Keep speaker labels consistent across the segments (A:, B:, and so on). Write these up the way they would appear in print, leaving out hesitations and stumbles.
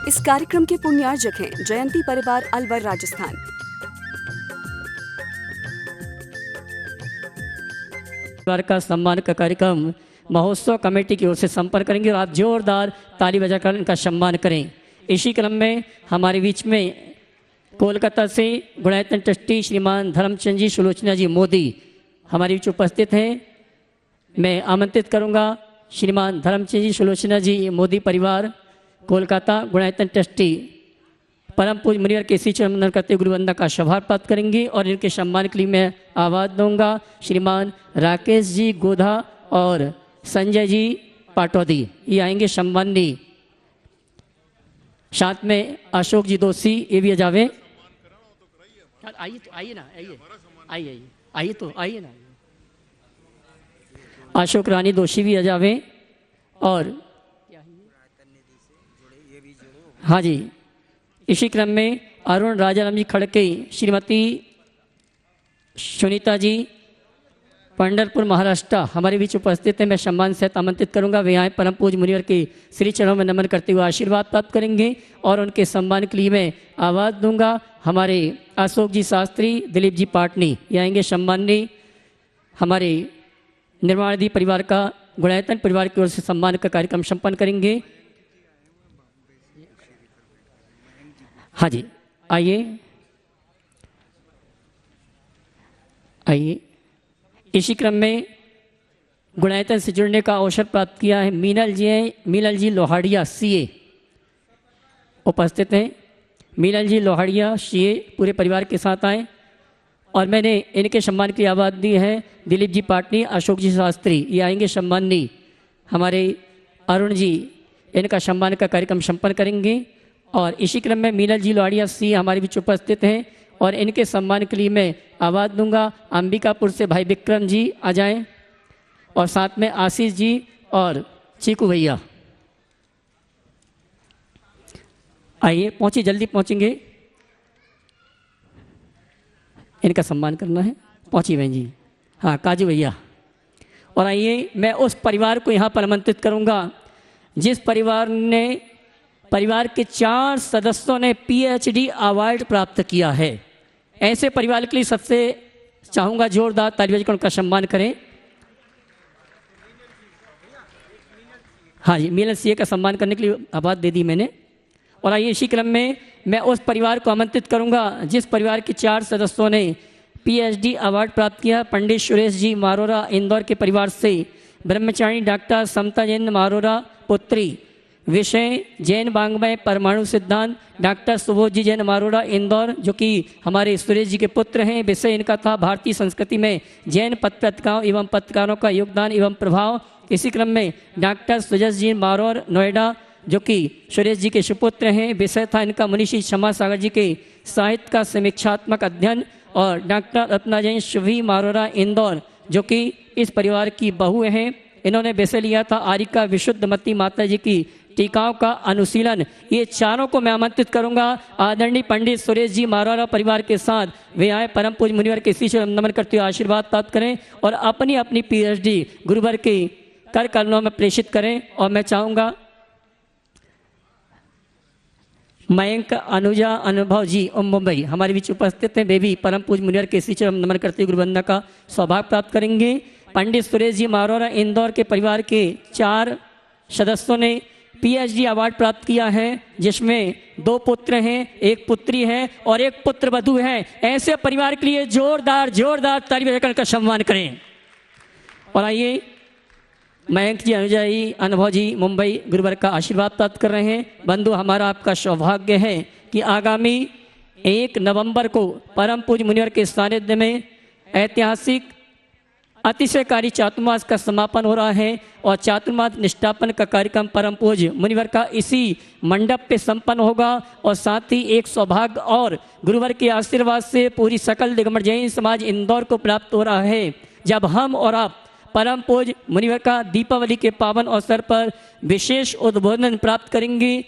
A: इस कार्यक्रम के पुण्यार्जक हैं जयंती परिवार अलवर राजस्थान।
B: परिवार का सम्मान का कार्यक्रम महोत्सव कमेटी की ओर से संपन्न करेंगे और आप जोरदार ताली बजाकर इनका सम्मान करें। इसी क्रम में हमारे बीच में कोलकाता से गुणायतन ट्रस्टी श्रीमान धर्मचंद जी सुलोचना जी मोदी हमारे बीच उपस्थित हैं। मैं आमंत्रित करूंगा श्रीमान धर्मचंद जी सुलोचना जी मोदी परिवार कोलकाता गुणायतन ट्रस्टी परम पूज्य मुनिवर के श्री चरण वंदन करते गुरुवंदना का शभार प्राप्त करेंगे और इनके सम्मान के लिए मैं आवाज दूंगा श्रीमान राकेश जी गोधा और संजय जी पाटौदी, ये आएंगे सम्माननीय। साथ में अशोक जी दोषी ये भी जावे। आइए तो आइए ना, आइए आइए आइए तो आइए ना। अशोक रानी दोषी भी आ जावे और हाँ जी, इसी क्रम में अरुण राजाराम जी खड़के, श्रीमती सुनीता जी पंढरपुर महाराष्ट्र हमारे बीच उपस्थित हैं। मैं सम्मान से आमंत्रित करूंगा, वे आए परम पूज्य मुनिवर के श्री चरणों में नमन करते हुए आशीर्वाद प्राप्त करेंगे और उनके सम्मान के लिए मैं आवाज दूंगा हमारे अशोक जी शास्त्री, दिलीप जी पाटनी, ये आएंगे सम्माननीय। हमारे निर्माणाधि परिवार का गुणायतन परिवार की ओर से सम्मान का कार्यक्रम संपन्न करेंगे। हाँ जी, आइए आइए। इसी क्रम में गुणायतन से जुड़ने का अवसर प्राप्त किया है मीनल जी लोहाड़िया सीए उपस्थित हैं। मीनल जी लोहाड़िया सीए पूरे परिवार के साथ आए और मैंने इनके सम्मान की आवाज़ दी है दिलीप जी पाटनी, अशोक जी शास्त्री, ये आएंगे सम्माननीय। हमारे अरुण जी इनका सम्मान का कार्यक्रम संपन्न करेंगे और इसी क्रम में मीनल जी लोहाड़िया सी हमारे बीच उपस्थित हैं और इनके सम्मान के लिए मैं आवाज़ दूंगा अंबिकापुर से भाई विक्रम जी आ जाएं और साथ में आशीष जी और चीकू भैया आइए, पहुंचिए, जल्दी पहुंचेंगे, इनका सम्मान करना है। पहुंचिए बहन जी, हाँ काजू भैया। और आइए, मैं उस परिवार को यहाँ पर आमंत्रित करूँगा जिस परिवार के 4 सदस्यों ने पीएचडी अवार्ड प्राप्त किया है। ऐसे परिवार के लिए सबसे चाहूँगा जोरदार ताली बजाकर उनका सम्मान करें। हाँ जी, मीनल सीए का सम्मान करने के लिए आवाज़ दे दी मैंने। और आइए, इसी क्रम में मैं उस परिवार को आमंत्रित करूंगा जिस परिवार के 4 सदस्यों ने पीएचडी अवार्ड प्राप्त किया। पंडित सुरेश जी मारोरा इंदौर के परिवार से ब्रह्मचारी डॉक्टर समता जैन मारोरा पुत्री, विषय जैन वाङ्मय परमाणु सिद्धांत, डॉक्टर सुबोध जी जैन मारोड़ा इंदौर जो कि हमारे सुरेश जी के पुत्र हैं। विषय इनका था भारतीय संस्कृति में जैन पत्रकारों एवं पत्रकारों का योगदान एवं प्रभाव। इसी क्रम में डॉक्टर सुजस जी मारोर नोएडा जो कि सुरेश जी के सुपुत्र हैं। विषय था इनका मुनीषी क्षमा सागर जी के साहित्य का समीक्षात्मक अध्ययन। और डॉक्टर रत्ना जैन शुभी मारोरा इंदौर जो कि इस परिवार की बहू हैं, इन्होंने विषय लिया था आर्यिका विशुद्धमती माता जी की टीकाओं का अनुशीलन। ये चारों को मैं आमंत्रित करूंगा आदरणीय पंडित सुरेश जी मारोरा परिवार के साथ, वे आए परम पूज्य मुनिवर के श्री चरण नमन करते हुए आशीर्वाद प्राप्त करें और अपनी अपनी पीएचडी गुरुवर के कर कलमों में प्रेषित करें। और मैं चाहूँगा मयंक अनुजा अनुभव जी मुंबई हमारे बीच उपस्थित हैं, वे भी परम पूज्य मुनिवर के श्री चरण नमन करते हुए गुरुवंदना का सौभाग्य प्राप्त करेंगे। पंडित सुरेश जी मारोरा इंदौर के परिवार के 4 सदस्यों ने पीएचडी अवार्ड प्राप्त किया है जिसमें 2 पुत्र हैं, 1 पुत्री है और 1 पुत्र वधू है। ऐसे परिवार के लिए जोरदार ताली बजाकर का सम्मान करें। और आइए, मयंक जी अनुजा जी अनुभव जी मुंबई गुरुवर का आशीर्वाद प्राप्त कर रहे हैं। बंधु, हमारा आपका सौभाग्य है कि आगामी 1 नवंबर को परम पूज्य मुनिवर के सानिध्य में ऐतिहासिक अतिशयकारी चातुर्मास का समापन हो रहा है और चातुर्मास निष्ठापन का कार्यक्रम परम पूज्य मुनिवर का इसी मंडप पे संपन्न होगा। और साथ ही एक सौभाग्य और गुरुवर के आशीर्वाद से पूरी सकल दिगंबर जैन समाज इंदौर को प्राप्त हो रहा है जब हम और आप परम पूज्य मुनिवर का दीपावली के पावन अवसर पर विशेष उद्बोधन प्राप्त करेंगे,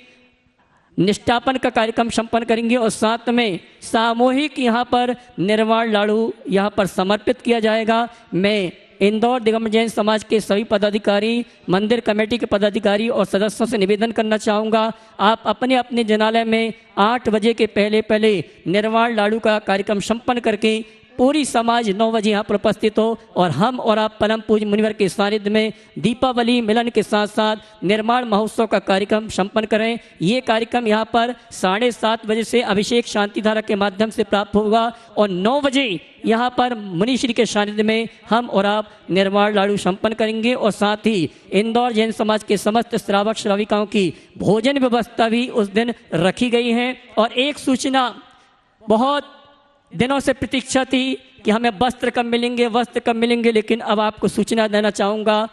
B: निष्ठापन का कार्यक्रम संपन्न करेंगे और साथ में सामूहिक यहाँ पर निर्वाण लाड़ू यहाँ पर समर्पित किया जाएगा। मैं इंदौर दिगंबर जैन समाज के सभी पदाधिकारी, मंदिर कमेटी के पदाधिकारी और सदस्यों से निवेदन करना चाहूँगा, आप अपने अपने जनालय में 8 बजे के पहले निर्वाण लाडू का कार्यक्रम संपन्न करके पूरी समाज 9 बजे यहाँ पर उपस्थित हो और हम और आप परम पूज्य मुनिवर के सानिध्य में दीपावली मिलन के साथ साथ निर्माण महोत्सव का कार्यक्रम संपन्न करें। ये कार्यक्रम यहाँ पर 7:30 बजे से अभिषेक शांतिधारा के माध्यम से प्राप्त होगा और 9 बजे यहाँ पर मुनिश्री के सानिध्य में हम और आप निर्माण लाडू संपन्न करेंगे और साथ ही इंदौर जैन समाज के समस्त श्रावक श्राविकाओं की भोजन व्यवस्था भी उस दिन रखी गई है। और एक सूचना, बहुत दिनों से प्रतीक्षा थी कि हमें वस्त्र कब मिलेंगे, लेकिन अब आपको सूचना देना चाहूँगा,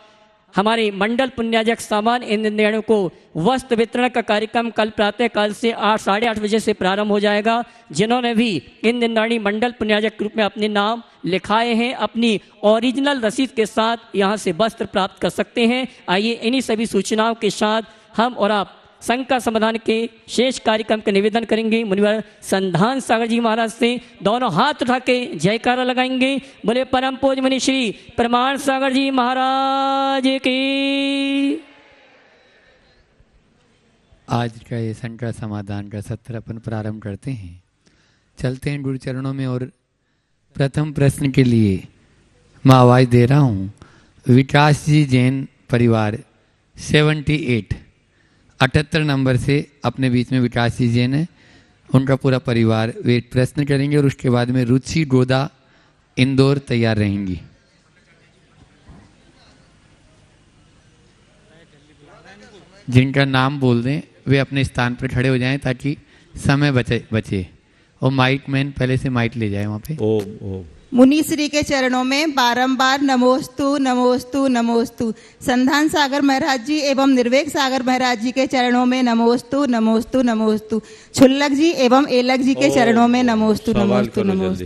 B: हमारे मंडल पुण्याजक सामान इंद्रियों को वस्त्र वितरण का कार्यक्रम कल प्रातः काल से 8-8:30 बजे से प्रारंभ हो जाएगा। जिन्होंने भी इंद्राणी मंडल पुण्याजक के रूप में अपने नाम लिखाए हैं, अपनी ओरिजिनल रसीद के साथ यहाँ से वस्त्र प्राप्त कर सकते हैं। आइए इन्हीं सभी सूचनाओं के साथ हम और आप शंका समाधान के शेष कार्यक्रम का निवेदन करेंगे। मुनिवर संधान सागर जी महाराज से दोनों हाथ उठा के जयकारा लगाएंगे। बोले परम पूज्य मुनि श्री प्रमाण सागर जी महाराज की।
C: आज का ये शंका समाधान का सत्र अपन प्रारंभ करते हैं। चलते हैं गुरु चरणों में और प्रथम प्रश्न के लिए मैं आवाज़ दे रहा हूँ। विकास जी जैन परिवार 78 नंबर से अपने बीच में विकास जी जैन है, उनका पूरा परिवार वे प्रश्न करेंगे और उसके बाद में रुचि गोदा इंदौर तैयार रहेंगी। जिनका नाम बोल दें वे अपने स्थान पर खड़े हो जाएं ताकि समय बचे और माइक मैन पहले से माइक ले जाए वहाँ पे।
D: ओम
E: मुनिश्री के चरणों में बारंबार नमोस्तु नमोस्तु नमोस्तु। संधान सागर महाराज जी एवं निर्वेक सागर महाराज जी के चरणों में नमोस्तु नमोस्तु नमोस्तु। छुल्लक जी एवं एलक जी के चरणों में नमोस्तु नमोस्तु नमोस्तु।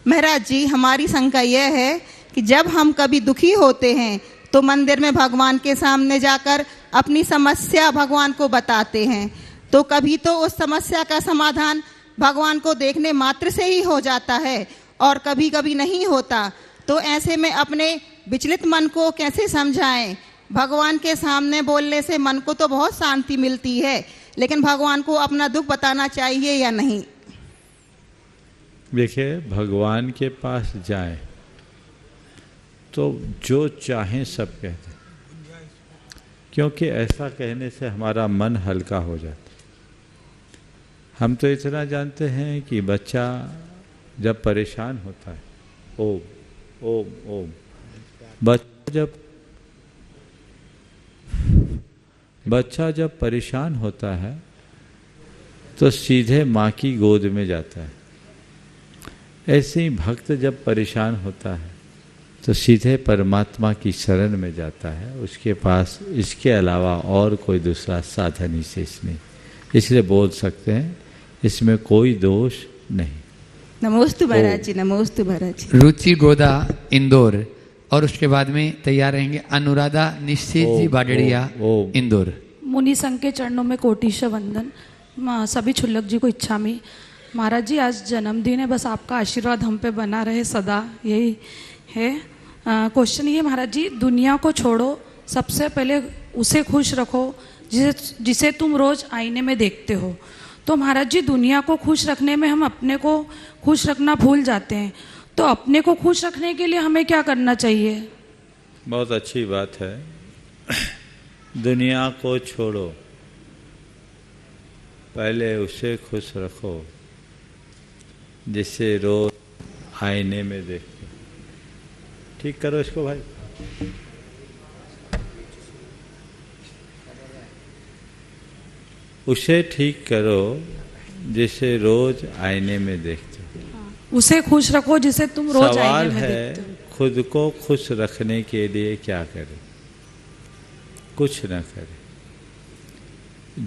E: महाराज जी, हमारी शंका यह है कि जब हम कभी दुखी होते हैं तो मंदिर में भगवान के सामने जाकर अपनी समस्या भगवान को बताते हैं, तो कभी तो उस समस्या का समाधान भगवान को देखने मात्र से ही हो जाता है और कभी कभी नहीं होता। तो ऐसे में अपने विचलित मन को कैसे समझाएं? भगवान के सामने बोलने से मन को तो बहुत शांति मिलती है, लेकिन भगवान को अपना दुख बताना चाहिए या नहीं?
D: देखिए, भगवान के पास जाए तो जो चाहें सब कहते हैं, क्योंकि ऐसा कहने से हमारा मन हल्का हो जाता है। हम तो इतना जानते हैं कि बच्चा जब परेशान होता है, ओम ओम ओम, बच्चा जब परेशान होता है तो सीधे माँ की गोद में जाता है। ऐसे ही भक्त जब परेशान होता है तो सीधे परमात्मा की शरण में जाता है, उसके पास इसके अलावा और कोई दूसरा साधन ही शेष नहीं। इसलिए बोल सकते हैं इसमें कोई दोष नहीं।
E: नमोस्तु महाराज जी, नमोस्तु महाराज जी।
C: रुचि गोदा इंदौर और उसके बाद में तैयार रहेंगे अनुराधा निश्चित जी बाडड़िया इंदौर।
F: मुनि संघ के चरणों में कोटिश वंदन। सभी छुल्लक जी को इच्छा में। महाराज जी, आज जन्मदिन है, बस आपका आशीर्वाद हम पे बना रहे सदा, यही है। क्वेश्चन ये महाराज जी, दुनिया को छोड़ो, सबसे पहले उसे खुश रखो जिसे तुम रोज आईने में देखते हो। तो महाराज जी, दुनिया को खुश रखने में हम अपने को खुश रखना भूल जाते हैं, तो अपने को खुश रखने के लिए हमें क्या करना चाहिए?
D: बहुत अच्छी बात है। दुनिया को छोड़ो, पहले उसे खुश रखो जिसे रोज आईने में देखते। ठीक करो इसको भाई। उसे ठीक करो जिसे रोज आईने में देखते हो।
F: उसे खुश रखो जिसे तुम रोज आईने में देखते हो।
D: सवाल है, खुद को खुश रखने के लिए क्या करें? कुछ न करें।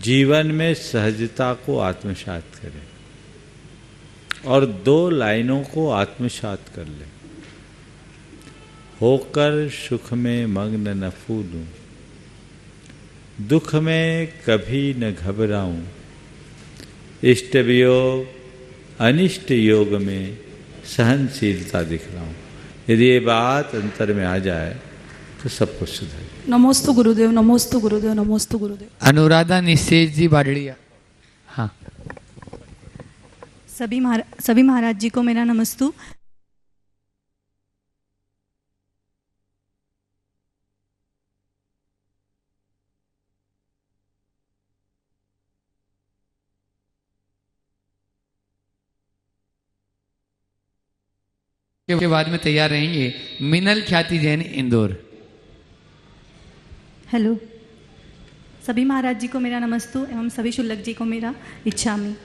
D: जीवन में सहजता को आत्मसात करें और 2 लाइनों को आत्मसात कर लें। होकर सुख में मग्न न फूलूं, दुख में कभी न घबराऊं, इष्ट वियोग अनिष्ट योग में सहनशीलता दिखलाऊं। यदि ये बात अंतर में आ जाए तो सब कुछ सुधर।
F: नमोस्तु गुरुदेव, नमोस्तु गुरुदेव, नमोस्तु गुरुदेव।
C: अनुराधा निशेष जी बाडड़िया। हाँ,
G: सभी महाराज जी को मेरा नमस्तु।
C: के बाद में तैयार रहेंगे मिनल ख्याति जैन इंदौर।
G: हेलो, सभी महाराज जी को मेरा नमस्तु एवं सभी शुल्लक जी को मेरा इच्छामि।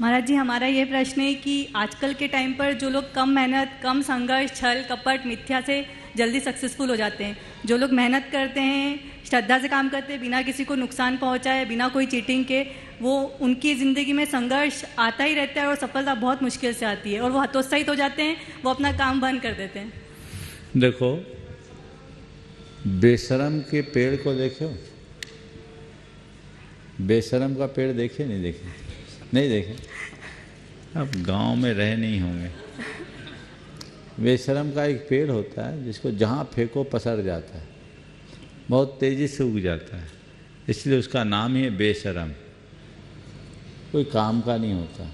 G: महाराज जी, हमारा ये प्रश्न है कि आजकल के टाइम पर जो लोग कम मेहनत, कम संघर्ष, छल कपट, मिथ्या से जल्दी सक्सेसफुल हो जाते हैं, जो लोग मेहनत करते हैं, श्रद्धा से काम करते हैं, बिना किसी को नुकसान पहुंचाए, बिना कोई चीटिंग के, वो उनकी ज़िंदगी में संघर्ष आता ही रहता है और सफलता बहुत मुश्किल से आती है और वो हतोत्साहित हो जाते हैं, वो अपना काम बंद कर देते हैं।
D: देखो, बेशरम के पेड़ को देखो, बेशरम का पेड़ देखे नहीं देखे? नहीं देखे? अब गांव में रहे नहीं होंगे। बेशरम का एक पेड़ होता है जिसको जहाँ फेंको पसर जाता है, बहुत तेज़ी से उग जाता है, इसलिए उसका नाम ही है बेशरम। कोई काम का नहीं होता,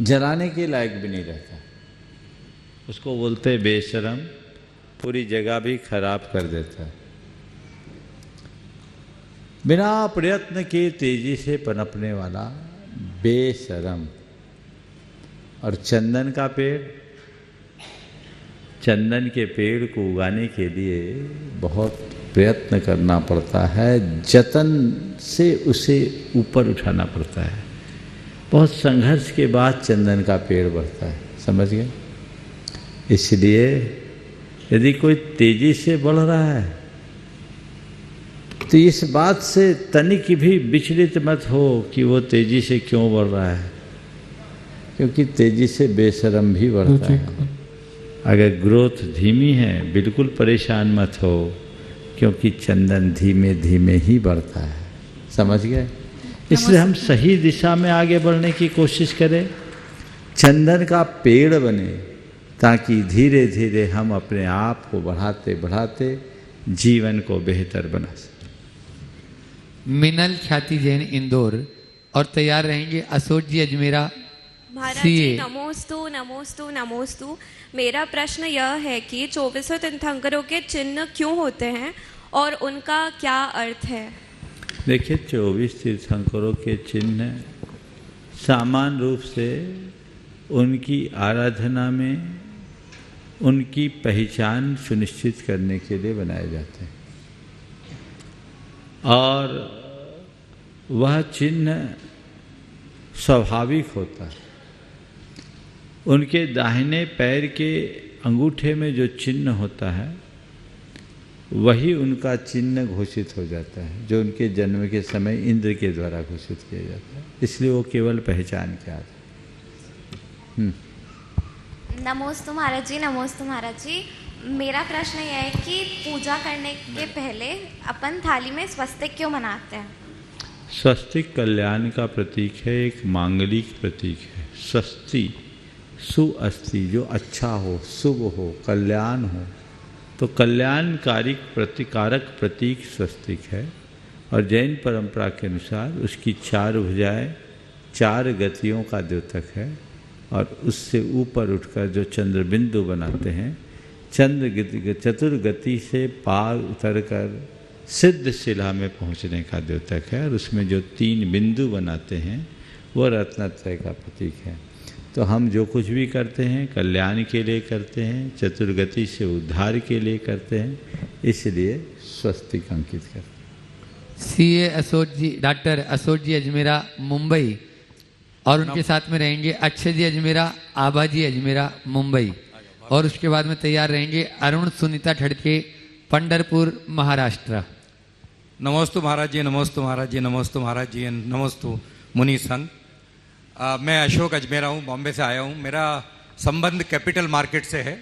D: जलाने के लायक भी नहीं रहता, उसको बोलते हैं बेशरम, पूरी जगह भी खराब कर देता है। बिना प्रयत्न के तेजी से पनपने वाला बेशरम। और चंदन का पेड़, चंदन के पेड़ को उगाने के लिए बहुत प्रयत्न करना पड़ता है, जतन से उसे ऊपर उठाना पड़ता है, बहुत संघर्ष के बाद चंदन का पेड़ बढ़ता है, समझ गए? इसलिए यदि कोई तेजी से बढ़ रहा है तो इस बात से तनिक भी विचलित मत हो कि वो तेजी से क्यों बढ़ रहा है, क्योंकि तेजी से बेशरम भी बढ़ता है। अगर ग्रोथ धीमी है, बिल्कुल परेशान मत हो, क्योंकि चंदन धीमे धीमे ही बढ़ता है, समझ गए? इसलिए हम सही दिशा में आगे बढ़ने की कोशिश करें, चंदन का पेड़ बने, ताकि धीरे धीरे हम अपने आप को बढ़ाते बढ़ाते जीवन को बेहतर बना सकें।
C: मिनल ख्याति जैन इंदौर। और तैयार रहेंगे अशोक जी अजमेरा।
H: महाराज जी नमोस्तु नमोस्तु नमोस्तु। मेरा प्रश्न यह है कि 24 तीर्थंकरों के चिन्ह क्यों होते हैं और उनका क्या अर्थ है?
D: देखिए, 24 तीर्थंकरों के चिन्ह सामान्य रूप से उनकी आराधना में उनकी पहचान सुनिश्चित करने के लिए बनाए जाते हैं, और वह चिन्ह स्वाभाविक होता है। उनके दाहिने पैर के अंगूठे में जो चिन्ह होता है वही उनका चिन्ह घोषित हो जाता है, जो उनके जन्म के समय इंद्र के द्वारा घोषित किया जाता है, इसलिए वो केवल पहचान के आधार।
I: नमोस्तु महाराज जी, नमोस्तु महाराज जी। मेरा प्रश्न यह है कि पूजा करने के पहले अपन थाली में स्वस्तिक क्यों बनाते हैं?
D: स्वस्तिक कल्याण का प्रतीक है, एक मांगलिक प्रतीक है। स्वस्ति सु अस्ति, जो अच्छा हो, शुभ हो, कल्याण हो, तो कल्याणकारिक प्रतिकारक प्रतीक स्वस्तिक है। और जैन परंपरा के अनुसार उसकी 4 भुजाएं 4 गतियों का द्योतक है, और उससे ऊपर उठकर जो चंद्रबिंदु बनाते हैं, चतुर्गति से पार उतरकर सिद्ध शिला में पहुंचने का द्योतक है, और उसमें जो 3 बिंदु बनाते हैं वो रत्नत्रय का प्रतीक है। तो हम जो कुछ भी करते हैं कल्याण के लिए करते हैं, चतुर्गति से उद्धार के लिए करते हैं, इसलिए स्वस्तिक अंकित करते हैं।
C: सीए अशोक जी, डॉक्टर अशोक जी अजमेरा मुंबई। और उनके साथ में रहेंगे अक्षय जी अजमेरा, आबा जी अजमेरा मुंबई। और उसके बाद में तैयार रहेंगे अरुण सुनीता ठड़के, पंढरपुर महाराष्ट्र।
J: नमोस्तु महाराज जी, नमोस्तु महाराज जी, नमोस्तु महाराज जी, नमोस्तु मुनि संघ। मैं अशोक अजमेरा हूँ, बॉम्बे से आया हूँ। मेरा संबंध कैपिटल मार्केट से है।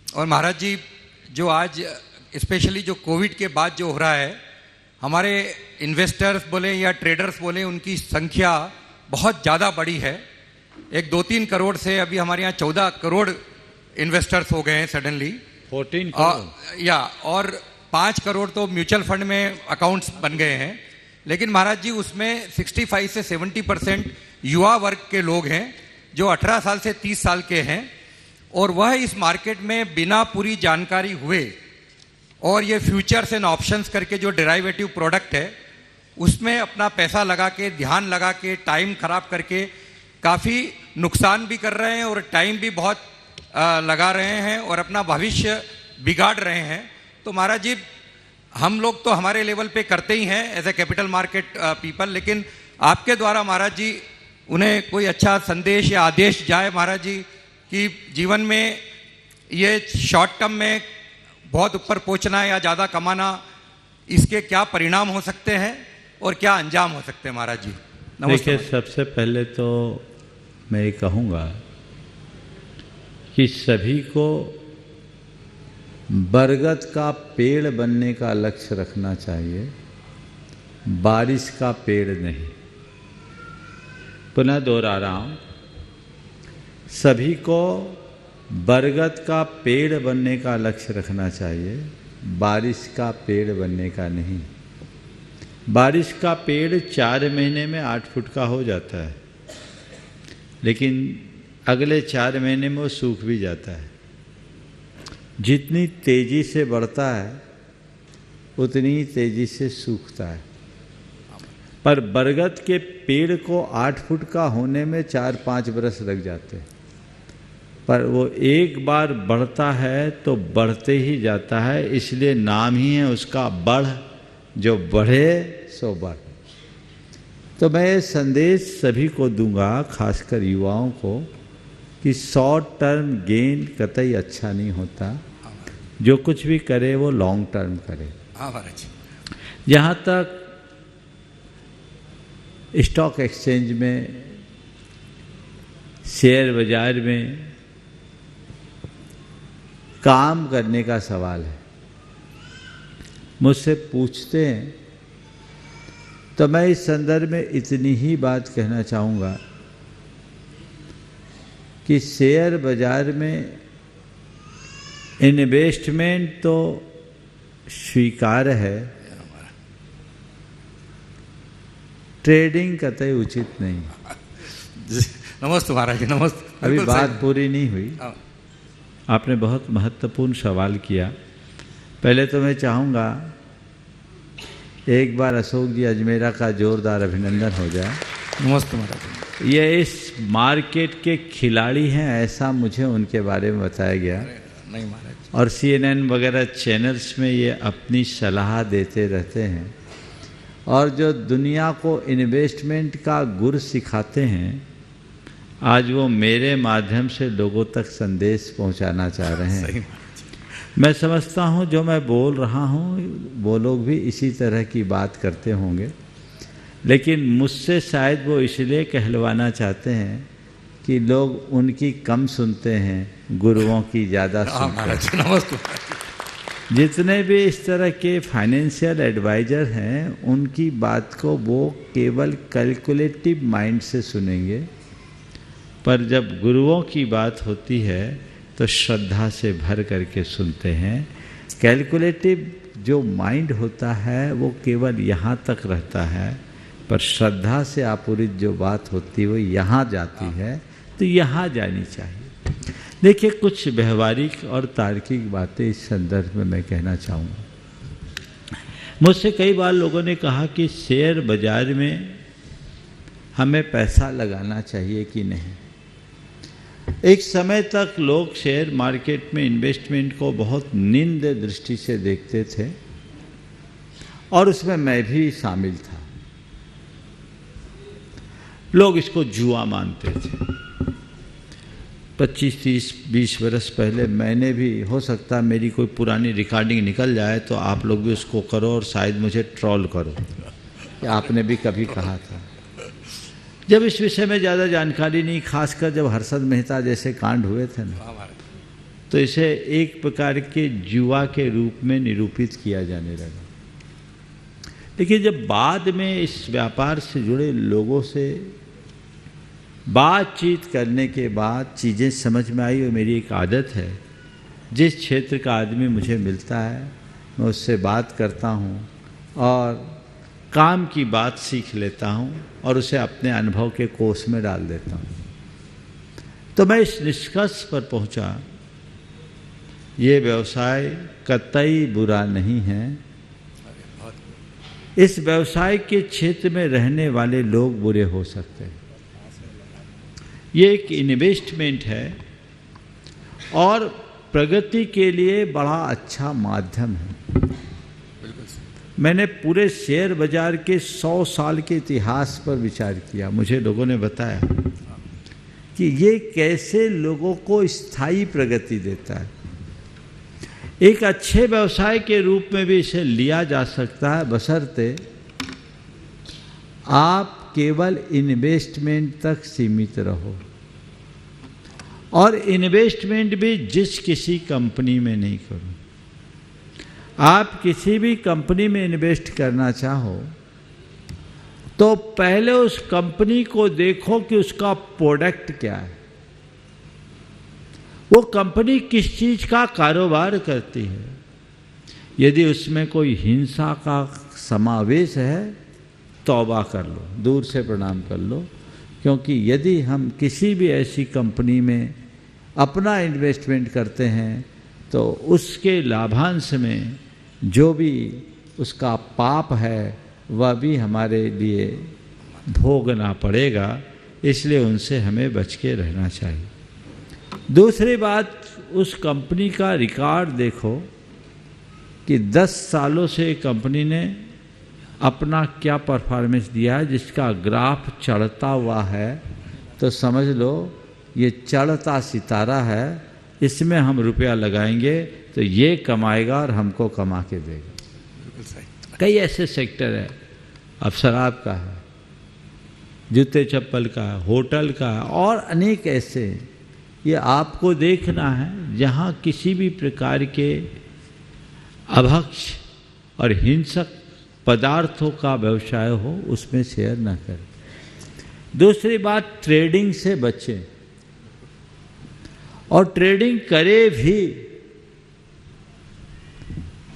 J: और महाराज जी, जो आज स्पेशली जो कोविड के बाद जो हो रहा है, हमारे इन्वेस्टर्स बोले या ट्रेडर्स बोले, उनकी संख्या बहुत ज़्यादा बड़ी है। एक 2-3 करोड़ से अभी हमारे यहाँ 14 करोड़ इन्वेस्टर्स हो गए हैं सडनली
D: 14 करोड़
J: और 5 करोड़ तो म्यूचुअल फंड में अकाउंट्स बन गए हैं। लेकिन महाराज जी उसमें 65 से 70% युवा वर्ग के लोग हैं जो 18 साल से 30 साल के हैं, और वह इस मार्केट में बिना पूरी जानकारी हुए और ये फ्यूचर्स एंड ऑप्शंस करके जो डेराइवेटिव प्रोडक्ट है उसमें अपना पैसा लगा के, ध्यान लगा के, टाइम खराब करके काफ़ी नुकसान भी कर रहे हैं और टाइम भी बहुत लगा रहे हैं और अपना भविष्य बिगाड़ रहे हैं। तो महाराज जी हम लोग तो हमारे लेवल पे करते ही हैं as a capital market people, लेकिन आपके द्वारा महाराज जी उन्हें कोई अच्छा संदेश या आदेश जाए महाराज जी कि जीवन में ये शॉर्ट टर्म में बहुत ऊपर पहुंचना या ज़्यादा कमाना, इसके क्या परिणाम हो सकते हैं और क्या अंजाम हो सकते हैं महाराज जी। नमस्ते।
D: देखिए, सबसे पहले तो मैं ये कहूँगा कि सभी को बरगद का पेड़ बनने का लक्ष्य रखना चाहिए, बारिश का पेड़ नहीं। पुनः दोहरा रहा हूँ, सभी को बरगद का पेड़ बनने का लक्ष्य रखना चाहिए, बारिश का पेड़ बनने का नहीं। बारिश का पेड़ 4 महीने में 8 फुट का हो जाता है, लेकिन अगले 4 महीने में वो सूख भी जाता है। जितनी तेजी से बढ़ता है उतनी ही तेजी से सूखता है। पर बरगद के पेड़ को 8 फुट का होने में 4-5 बरस लग जाते हैं, पर वो एक बार बढ़ता है तो बढ़ते ही जाता है। इसलिए नाम ही है उसका बढ़, जो बढ़े सो बढ़। तो मैं ये संदेश सभी को दूंगा, खासकर युवाओं को, कि शॉर्ट टर्म गेन कतई अच्छा नहीं होता। जो कुछ भी करे वो लॉन्ग टर्म करे।
J: हाँ महाराज।
D: जहाँ तक स्टॉक एक्सचेंज में, शेयर बाजार में काम करने का सवाल है, मुझसे पूछते हैं तो मैं इस संदर्भ में इतनी ही बात कहना चाहूँगा कि शेयर बाजार में इन्वेस्टमेंट तो स्वीकार्य है, ट्रेडिंग कतई उचित नहीं।
J: नमस्ते महाराज जी। नमस्ते।
D: अभी बात पूरी नहीं हुई, आपने बहुत महत्वपूर्ण सवाल किया। पहले तो मैं चाहूँगा एक बार अशोक जी अजमेरा का जोरदार अभिनंदन हो जाए।
J: नमस्ते महाराज।
D: ये इस मार्केट के खिलाड़ी हैं ऐसा मुझे उनके बारे में बताया गया।
J: नहीं महाराज।
D: और CNN वगैरह चैनल्स में ये अपनी सलाह देते रहते हैं, और जो दुनिया को इन्वेस्टमेंट का गुर सिखाते हैं, आज वो मेरे माध्यम से लोगों तक संदेश पहुंचाना चाह रहे हैं। मैं समझता हूं जो मैं बोल रहा हूं वो लोग भी इसी तरह की बात करते होंगे, लेकिन मुझसे शायद वो इसलिए कहलवाना चाहते हैं कि लोग उनकी कम सुनते हैं, गुरुओं की ज़्यादा सुनते हैं। जितने भी इस तरह के फाइनेंशियल एडवाइज़र हैं उनकी बात को वो केवल कैलकुलेटिव माइंड से सुनेंगे, पर जब गुरुओं की बात होती है तो श्रद्धा से भर करके सुनते हैं। कैलकुलेटिव जो माइंड होता है वो केवल यहाँ तक रहता है, पर श्रद्धा से आपूरित जो बात होती है वो यहाँ जाती है, तो यहाँ जानी चाहिए। देखिए, कुछ व्यवहारिक और तार्किक बातें इस संदर्भ में मैं कहना चाहूँगा। मुझसे कई बार लोगों ने कहा कि शेयर बाजार में हमें पैसा लगाना चाहिए कि नहीं। एक समय तक लोग शेयर मार्केट में इन्वेस्टमेंट को बहुत निंद दृष्टि से देखते थे, और उसमें मैं भी शामिल था। लोग इसको जुआ मानते थे। 25, 30, 20 वर्ष पहले मैंने भी, हो सकता मेरी कोई पुरानी रिकॉर्डिंग निकल जाए तो आप लोग भी उसको करो और शायद मुझे ट्रोल करो कि आपने भी कभी कहा था। जब इस विषय में ज़्यादा जानकारी नहीं, खासकर जब हर्षद मेहता जैसे कांड हुए थे ना, तो इसे एक प्रकार के जुआ के रूप में निरूपित किया जाने लगा। लेकिन जब बाद में इस व्यापार से जुड़े लोगों से बातचीत करने के बाद चीज़ें समझ में आई और मेरी एक आदत है, जिस क्षेत्र का आदमी मुझे मिलता है मैं उससे बात करता हूँ और काम की बात सीख लेता हूँ और उसे अपने अनुभव के कोष में डाल देता हूँ। तो मैं इस निष्कर्ष पर पहुँचा, ये व्यवसाय कतई बुरा नहीं है। इस व्यवसाय के क्षेत्र में रहने वाले लोग बुरे हो सकते हैं। ये एक इन्वेस्टमेंट है और प्रगति के लिए बड़ा अच्छा माध्यम है। मैंने पूरे शेयर बाजार के 100 साल के इतिहास पर विचार किया। मुझे लोगों ने बताया कि ये कैसे लोगों को स्थायी प्रगति देता है। एक अच्छे व्यवसाय के रूप में भी इसे लिया जा सकता है, बशर्ते आप केवल इन्वेस्टमेंट तक सीमित रहो। और इन्वेस्टमेंट भी जिस किसी कंपनी में नहीं करो। आप किसी भी कंपनी में इन्वेस्ट करना चाहो तो पहले उस कंपनी को देखो कि उसका प्रोडक्ट क्या है, वो कंपनी किस चीज का कारोबार करती है। यदि उसमें कोई हिंसा का समावेश है, तौबा कर लो, दूर से प्रणाम कर लो। क्योंकि यदि हम किसी भी ऐसी कंपनी में अपना इन्वेस्टमेंट करते हैं तो उसके लाभांश में जो भी उसका पाप है वह भी हमारे लिए भोगना पड़ेगा। इसलिए उनसे हमें बच के रहना चाहिए। दूसरी बात, उस कंपनी का रिकॉर्ड देखो कि 10 सालों से कंपनी ने अपना क्या परफॉर्मेंस दिया है। जिसका ग्राफ चढ़ता हुआ है तो समझ लो ये चढ़ता सितारा है, इसमें हम रुपया लगाएंगे तो ये कमाएगा और हमको कमा के देगा। कई ऐसे सेक्टर है, अब शराब का है, जूते चप्पल का है, होटल का है और अनेक ऐसे। ये आपको देखना है जहाँ किसी भी प्रकार के अभक्ष और हिंसक पदार्थों का व्यवसाय हो उसमें शेयर न करें। दूसरी बात, ट्रेडिंग से बचें और ट्रेडिंग करे भी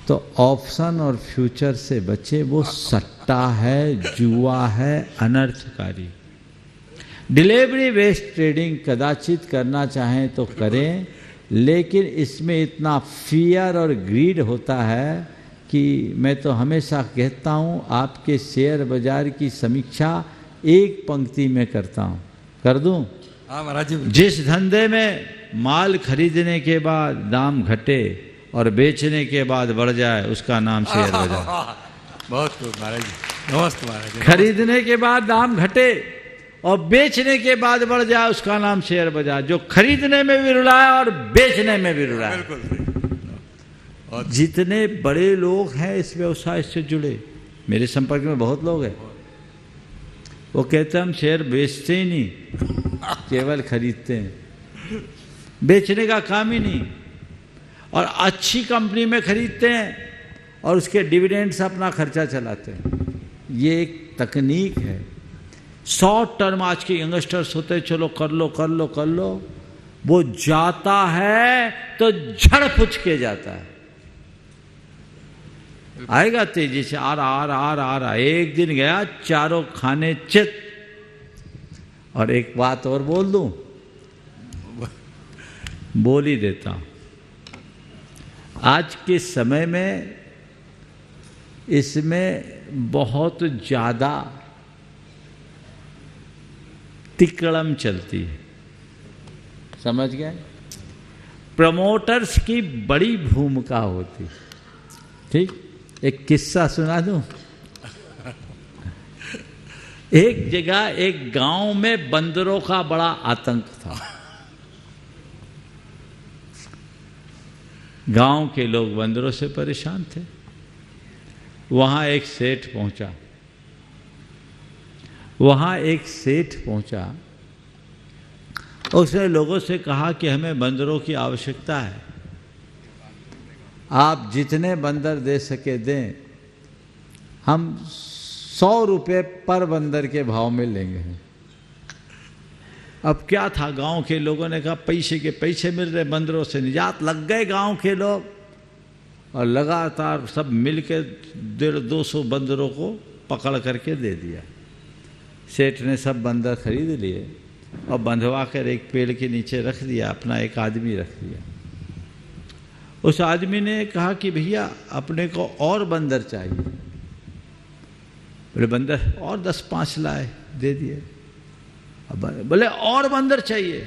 D: तो ऑप्शन और फ्यूचर से बचे। वो सट्टा है, जुआ है, अनर्थकारी। डिलीवरी बेस्ड ट्रेडिंग कदाचित करना चाहें तो करें, लेकिन इसमें इतना फियर और ग्रीड होता है कि मैं तो हमेशा कहता हूँ आपके शेयर बाजार की समीक्षा एक पंक्ति में करता हूँ। कर दूँ?
J: हाँ महाराज जी।
D: जिस धंधे में माल खरीदने के बाद दाम घटे और बेचने के बाद बढ़ जाए उसका नाम शेयर बाजार।
J: बहुत खूब महाराज जी, नमस्ते महाराज जी।
D: खरीदने के बाद दाम घटे और बेचने के बाद बढ़ जाए उसका नाम शेयर बाजार। जो खरीदने में भी रुला है और बेचने में भी रुला है।
J: बिल्कुल।
D: जितने बड़े लोग हैं इस व्यवसाय से जुड़े, मेरे संपर्क में बहुत लोग हैं, वो कहते हैं हम शेयर बेचते ही नहीं, केवल खरीदते हैं। बेचने का काम ही नहीं। और अच्छी कंपनी में खरीदते हैं और उसके डिविडेंड से अपना खर्चा चलाते हैं। ये एक तकनीक है। शॉर्ट टर्म आज के यंगस्टर्स होते हैं, चलो कर लो कर लो कर लो। वो जाता है तो झड़ पुछ के जाता है, आएगा तेजी से, आ रहा। एक दिन गया, चारों खाने चित। और एक बात और बोल दूं, बोल ही देता हूं। आज के समय में इसमें बहुत ज्यादा तिकड़म चलती है, समझ गए? प्रमोटर्स की बड़ी भूमिका होती। ठीक, एक किस्सा सुना दूं। एक जगह एक गांव में बंदरों का बड़ा आतंक था। गांव के लोग बंदरों से परेशान थे। वहां एक सेठ पहुंचा। उसने लोगों से कहा कि हमें बंदरों की आवश्यकता है, आप जितने बंदर दे सके दें, हम 100 रुपये पर बंदर के भाव में लेंगे। अब क्या था, गांव के लोगों ने कहा पैसे के पैसे मिल रहे, बंदरों से निजात, लग गए गांव के लोग और लगातार सब मिल के 150-200 बंदरों को पकड़ करके दे दिया। सेठ ने सब बंदर खरीद लिए और बंधवा कर एक पेड़ के नीचे रख दिया, अपना एक आदमी रख दिया। उस आदमी ने कहा कि भैया अपने को और बंदर चाहिए। बोले बंदर और 10-5 लाए, दे दिए। अब बोले और बंदर चाहिए,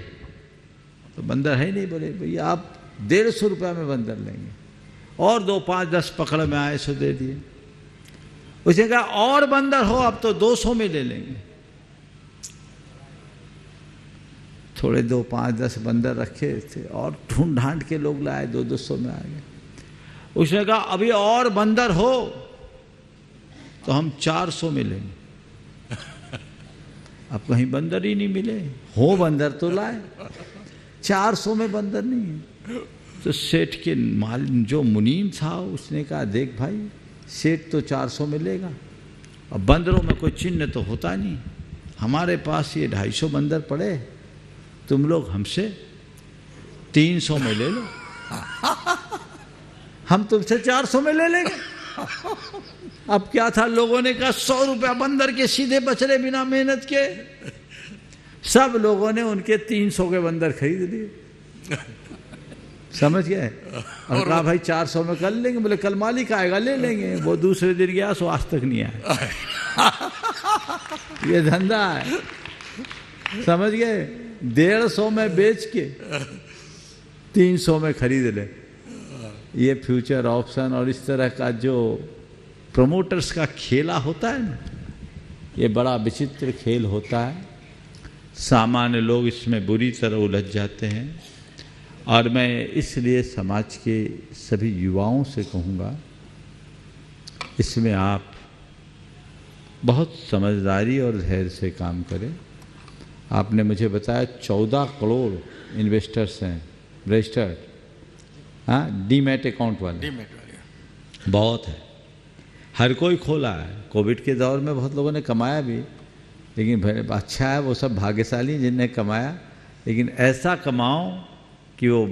D: तो बंदर है नहीं। बोले भैया आप 150 रुपया में बंदर लेंगे, और 2, 5, 10 पकड़ में आए सो दे दिए। उसने कहा और बंदर हो अब तो 200 में ले लेंगे। थोड़े 2, 5, 10 बंदर रखे थे और ढूंढ ढांड के लोग लाए, 200 में आ गए। उसने कहा अभी और बंदर हो तो हम 400 में लेंगे। अब कहीं बंदर ही नहीं मिले, हो बंदर तो लाए, 400 में बंदर नहीं है। तो सेठ के माल जो मुनीम था उसने कहा देख भाई, सेठ तो 400 में लेगा, अब बंदरों में कोई चिन्ह तो होता नहीं, हमारे पास ये 250 बंदर पड़े, तुम लोग हमसे 300 में ले लो, हम तुमसे 400 में ले लेंगे। अब क्या था, लोगों ने कहा 100 रुपया बंदर के सीधे बच रहे बिना मेहनत के। सब लोगों ने उनके 300 के बंदर खरीद लिए, समझ गए। और कहा भाई 400 में कर लेंगे। बोले कल मालिक आएगा ले लेंगे। वो दूसरे दिन गया सो आज तक नहीं आया। ये धंधा है, समझ गए। 150 में बेच के 300 में खरीद ले। ये फ्यूचर ऑप्शन और इस तरह का जो प्रमोटर्स का खेला होता है ना, ये बड़ा विचित्र खेल होता है। सामान्य लोग इसमें बुरी तरह उलझ जाते हैं। और मैं इसलिए समाज के सभी युवाओं से कहूँगा, इसमें आप बहुत समझदारी और धैर्य से काम करें। आपने मुझे बताया 14 करोड़ इन्वेस्टर्स हैं रजिस्टर्ड, हाँ, डीमैट अकाउंट वाले, बहुत है, हर कोई खोला है। कोविड के दौर में बहुत लोगों ने कमाया भी, लेकिन अच्छा है वो सब भाग्यशाली जिनने कमाया। लेकिन ऐसा कमाओ कि वो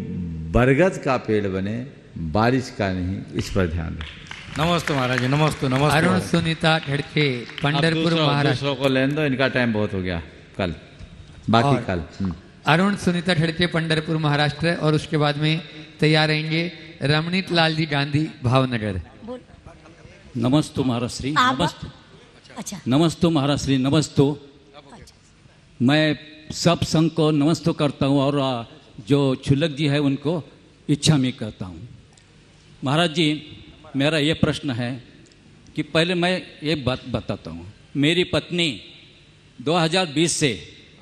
D: बरगद का पेड़ बने, बारिश का नहीं, इस पर ध्यान रखें।
J: नमस्ते महाराज जी, नमस्ते नमस्ते।
C: अरुण सुनीता ठड़के, पंढरपुर महाराष्ट्र।
D: दूसरों को लेने दो, इनका टाइम बहुत हो गया, कल बाकी कल।
C: अरुण सुनीता ठड़के, पंढरपुर महाराष्ट्र। और उसके बाद में तैयार रहेंगे रमणीत लाल जी गांधी, भावनगर।
K: नमस्तु महाराज श्री, नमस्ते। अच्छा, नमस्तु महाराज श्री, नमस्तु। मैं सब संघ को नमस्ते करता हूँ और जो छुल्लक जी है उनको इच्छा में करता हूँ। महाराज जी, मेरा ये प्रश्न है कि पहले मैं ये बात बताता हूँ। मेरी पत्नी 2020 से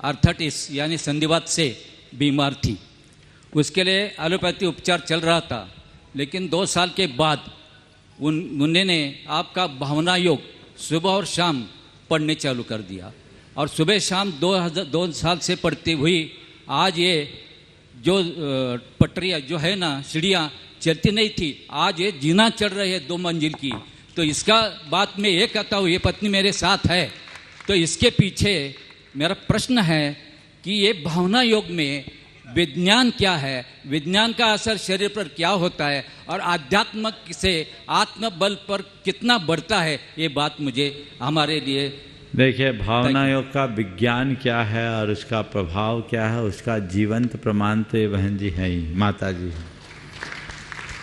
K: आर्थराइटिस यानी संधिवात से बीमार थी। उसके लिए एलोपैथी उपचार चल रहा था, लेकिन 2 साल के बाद उन्होंने आपका भावना योग सुबह और शाम पढ़ने चालू कर दिया। और सुबह शाम 2 साल से पढ़ती हुई आज ये जो पटरियाँ जो है ना, सीढ़ियाँ चलती नहीं थी, आज ये जीना चढ़ रही है 2 मंजिल की। तो इसका बात मैं ये कहता हूँ, ये पत्नी मेरे साथ है, तो इसके पीछे मेरा प्रश्न है कि ये भावना योग में विज्ञान क्या है, विज्ञान का असर शरीर पर क्या होता है और आध्यात्म से आत्मबल पर कितना बढ़ता है, ये बात मुझे हमारे लिए।
D: देखिए, भावना योग का विज्ञान क्या है और उसका प्रभाव क्या है, उसका जीवंत प्रमाण तो ये बहन जी है ही, माता जी है।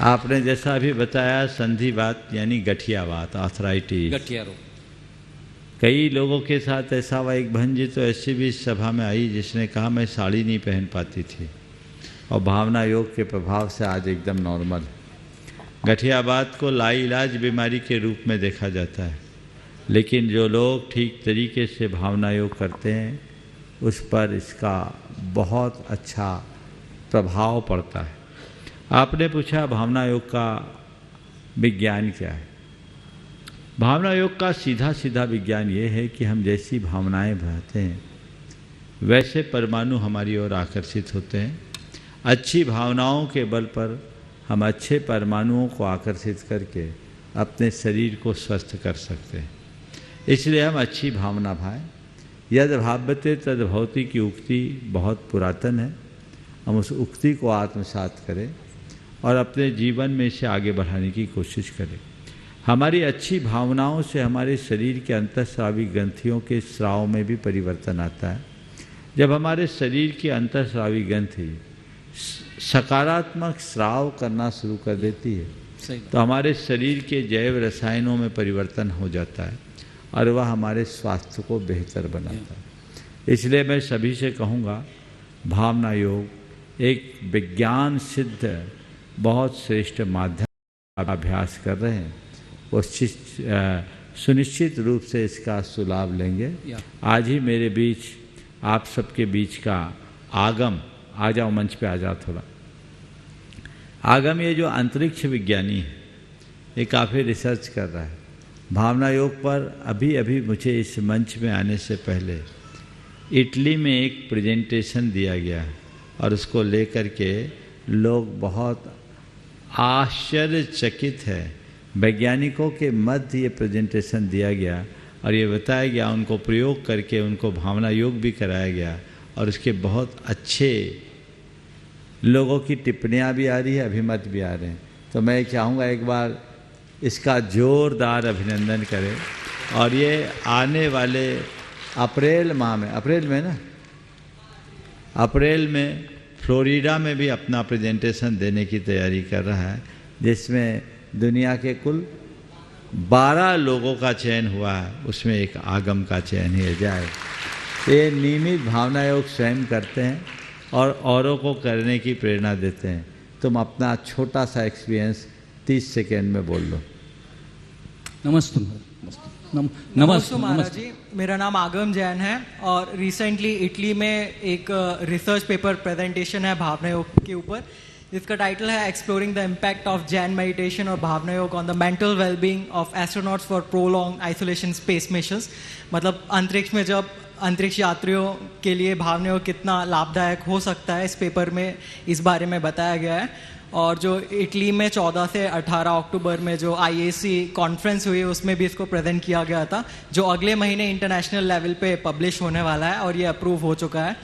D: आपने जैसा अभी बताया संधिवात यानी गठियावात, आर्थराइटिस,
K: गठिया रोग।
D: कई लोगों के साथ ऐसा हुआ। एक बहन जी तो ऐसी भी सभा में आई जिसने कहा मैं साड़ी नहीं पहन पाती थी और भावना योग के प्रभाव से आज एकदम नॉर्मल। गठियावात को लाइलाज बीमारी के रूप में देखा जाता है, लेकिन जो लोग ठीक तरीके से भावना योग करते हैं उस पर इसका बहुत अच्छा प्रभाव पड़ता है। आपने पूछा भावना योग का विज्ञान क्या है। भावना योग का सीधा सीधा विज्ञान ये है कि हम जैसी भावनाएं बहते हैं वैसे परमाणु हमारी ओर आकर्षित होते हैं। अच्छी भावनाओं के बल पर हम अच्छे परमाणुओं को आकर्षित करके अपने शरीर को स्वस्थ कर सकते हैं। इसलिए हम अच्छी भावना भाएं, यद भाव्यते तद भवति की उक्ति बहुत पुरातन है। हम उस उक्ति को आत्मसात करें और अपने जीवन में इसे आगे बढ़ाने की कोशिश करें। हमारी अच्छी भावनाओं से हमारे शरीर के अंतःस्रावी ग्रंथियों के स्राव में भी परिवर्तन आता है। जब हमारे शरीर की अंतःस्रावी ग्रंथि सकारात्मक स्राव करना शुरू कर देती है तो हमारे शरीर के जैव रसायनों में परिवर्तन हो जाता है और वह हमारे स्वास्थ्य को बेहतर बनाता है। इसलिए मैं सभी से कहूँगा, भावना योग एक विज्ञान सिद्ध बहुत श्रेष्ठ माध्यम अभ्यास कर रहे हैं, वो सुनिश्चित रूप से इसका सुलाभ लेंगे। आज ही मेरे बीच आप सबके बीच का आगम, आ जाओ मंच पे आ जाओ थोड़ा। आगम ये जो अंतरिक्ष विज्ञानी है, ये काफ़ी रिसर्च कर रहा है भावना योग पर। अभी अभी मुझे इस मंच में आने से पहले इटली में एक प्रेजेंटेशन दिया गया और उसको लेकर के लोग बहुत आश्चर्यचकित है। वैज्ञानिकों के मध्य ये प्रेजेंटेशन दिया गया और ये बताया गया, उनको प्रयोग करके उनको भावना योग भी कराया गया और उसके बहुत अच्छे लोगों की टिप्पणियाँ भी आ रही है, अभिमत भी आ रहे हैं। तो मैं चाहूँगा एक बार इसका जोरदार अभिनंदन करें और ये आने वाले अप्रैल माह में, अप्रैल में फ्लोरिडा में भी अपना प्रेजेंटेशन देने की तैयारी कर रहा है, जिसमें दुनिया के कुल 12 लोगों का चयन हुआ है, उसमें एक आगम का चयन किया जाए। ये नियमित भावना योग स्वयं करते हैं और औरों को करने की प्रेरणा देते हैं। तुम अपना छोटा सा एक्सपीरियंस 30 सेकेंड में बोल लो।
L: नमस्ते महाराज जी, मेरा नाम आगम जैन है और रिसेंटली इटली में एक रिसर्च पेपर प्रेजेंटेशन है भावना योग के ऊपर, जिसका टाइटल है exploring the impact of Jain meditation और भावना योग on the mental wellbeing of astronauts for prolong isolation space missions. मतलब अंतरिक्ष में जब अंतरिक्ष यात्रियों के लिए भावना योग कितना लाभदायक हो सकता है, इस पेपर में इस बारे में बताया गया है। और जो इटली में 14 से 18 अक्टूबर में जो IAC कॉन्फ्रेंस हुई उसमें भी इसको प्रेजेंट किया गया था, जो अगले महीने इंटरनेशनल लेवल पे पब्लिश होने वाला है और ये अप्रूव हो चुका है।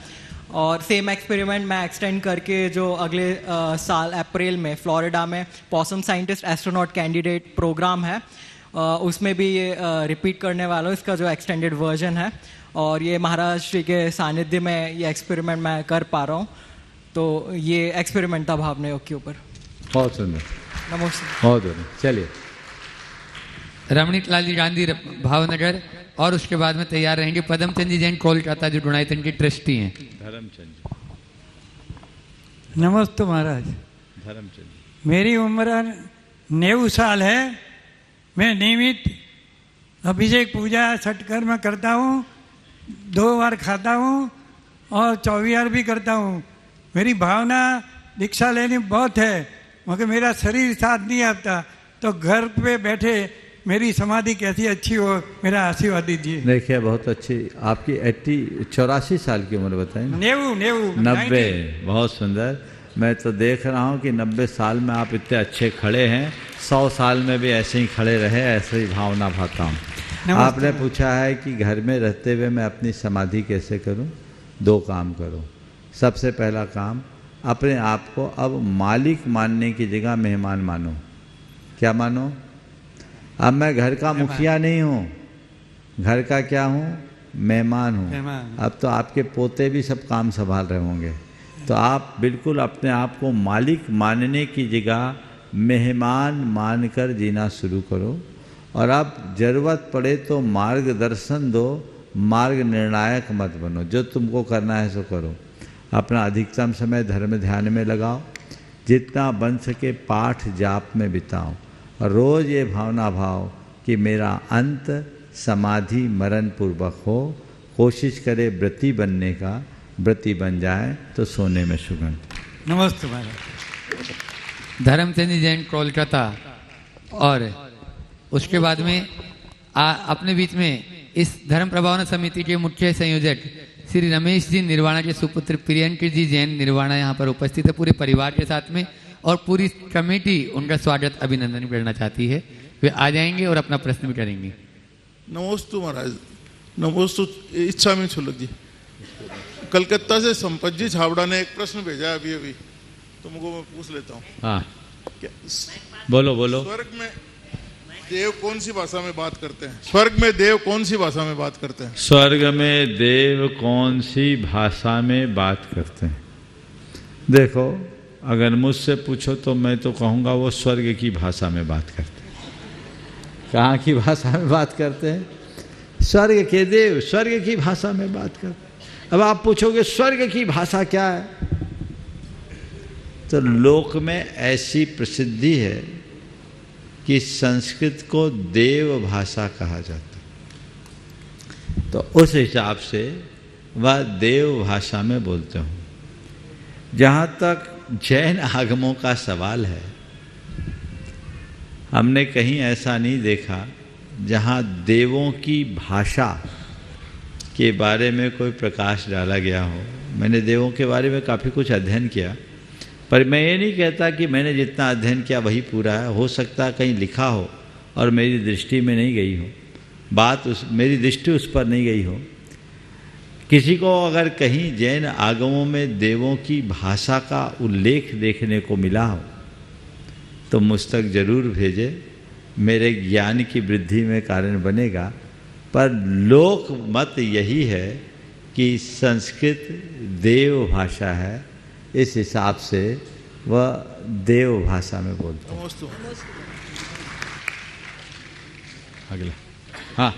L: और सेम एक्सपेरिमेंट मैं एक्सटेंड करके जो अगले साल अप्रैल में फ्लोरिडा में possum scientist astronaut candidate program है, उसमें भी ये रिपीट करने वाला हूँ, इसका जो एक्सटेंडेड वर्जन है। और ये महाराज श्री के सानिध्य में ये एक्सपेरिमेंट मैं कर पा रहा हूँ। तो ये एक्सपेरिमेंट था भावना योग के ऊपर।
D: बहुत सुंदर,
L: नमस्ते।
D: बहुत सुंदर। चलिए
C: रमणीक लाल जी गांधी भावनगर, और उसके बाद में तैयार रहेंगे पदमचंद जी जैन कोलकाता, जो डुनाइतन के ट्रस्टी हैं।
D: धर्मचंद।
M: नमस्ते महाराज।
D: धर्मचंद।
M: मेरी उम्र 90 साल है। मैं नियमित अभिषेक पूजा छठकर मैं करता हूँ, 2 बार खाता हूँ और 24 भी करता हूँ। मेरी भावना दीक्षा लेनी बहुत है, मगर मेरा शरीर साथ नहीं आता, तो घर पे बैठे मेरी समाधि कैसी अच्छी हो, मेरा आशीर्वाद दीजिए।
D: देखिए बहुत अच्छी, आपकी 84 साल की उम्र बताएं।
M: 90।
D: बहुत सुंदर। मैं तो देख रहा हूँ कि 90 साल में आप इतने अच्छे खड़े हैं, 100 साल में भी ऐसे ही खड़े रहे, ऐसे ही भावना भाता हूँ। आपने पूछा है कि घर में रहते हुए मैं अपनी समाधि कैसे करूँ। 2 काम करो। सबसे पहला काम, अपने आप को अब मालिक मानने की जगह मेहमान मानो। क्या मानो? अब मैं घर का मुखिया नहीं हूँ, घर का क्या हूँ? मेहमान हूँ। अब तो आपके पोते भी सब काम संभाल रहे होंगे, तो आप बिल्कुल अपने आप को मालिक मानने की जगह मेहमान मानकर जीना शुरू करो। और अब जरूरत पड़े तो मार्गदर्शन दो, मार्ग निर्णायक मत बनो। जो तुमको करना है सो करो। अपना अधिकतम समय धर्म ध्यान में लगाओ, जितना बन सके पाठ जाप में बिताओ, और रोज़ ये भावना भाव कि मेरा अंत समाधि मरण पूर्वक हो। कोशिश करे व्रती बनने का, व्रती बन जाए तो सोने में सुगंध।
M: नमस्ते महाराज।
C: धर्मचंद जैन कोलकाता, और उसके बाद में अपने बीच में इस धर्म प्रभावना समिति के मुख्य संयोजक श्री रमेश जी निर्वाणा के सुपुत्र प्रियंक जी जैन निर्वाणा यहाँ पर उपस्थित है पूरे परिवार के साथ में, और पूरी कमेटी उनका स्वागत अभिनंदन करना चाहती है। वे आ जाएंगे और अपना प्रश्न भी करेंगे।
N: नमस्ते महाराज। नमोस्तु इच्छामी छुल्लक जी। कलकत्ता से संपत जी छाबड़ा ने एक प्रश्न भेजा है अभी, तुमको मैं पूछ लेता हूँ।
D: हाँ, बोलो बोलो।
N: स्वर्ग में देव कौन सी भाषा में बात करते हैं? स्वर्ग में देव कौन सी भाषा में बात करते हैं?
D: स्वर्ग में देव कौन सी भाषा में बात करते हैं? देखो, अगर मुझसे पूछो तो मैं तो कहूँगा वो स्वर्ग की भाषा में बात करते हैं। कहाँ की भाषा में बात करते हैं? स्वर्ग के देव स्वर्ग की भाषा में बात करते हैं। अब आप पूछोगे स्वर्ग की भाषा क्या है, तो लोक में ऐसी प्रसिद्धि है कि संस्कृत को देव भाषा कहा जाता है, तो उस हिसाब से वह देव भाषा में बोलते हूँ। जहाँ तक जैन आगमों का सवाल है, हमने कहीं ऐसा नहीं देखा जहाँ देवों की भाषा के बारे में कोई प्रकाश डाला गया हो। मैंने देवों के बारे में काफ़ी कुछ अध्ययन किया, पर मैं ये नहीं कहता कि मैंने जितना अध्ययन किया वही पूरा है। हो सकता है कहीं लिखा हो और मेरी दृष्टि में नहीं गई हो, मेरी दृष्टि उस पर नहीं गई हो। किसी को अगर कहीं जैन आगमों में देवों की भाषा का उल्लेख देखने को मिला हो तो मुझ तक जरूर भेजे, मेरे ज्ञान की वृद्धि में कारण बनेगा। पर लोक मत यही है कि संस्कृत देव भाषा है, इस हिसाब से वह देव भाषा में बोलते हैं। अगला, हाँ।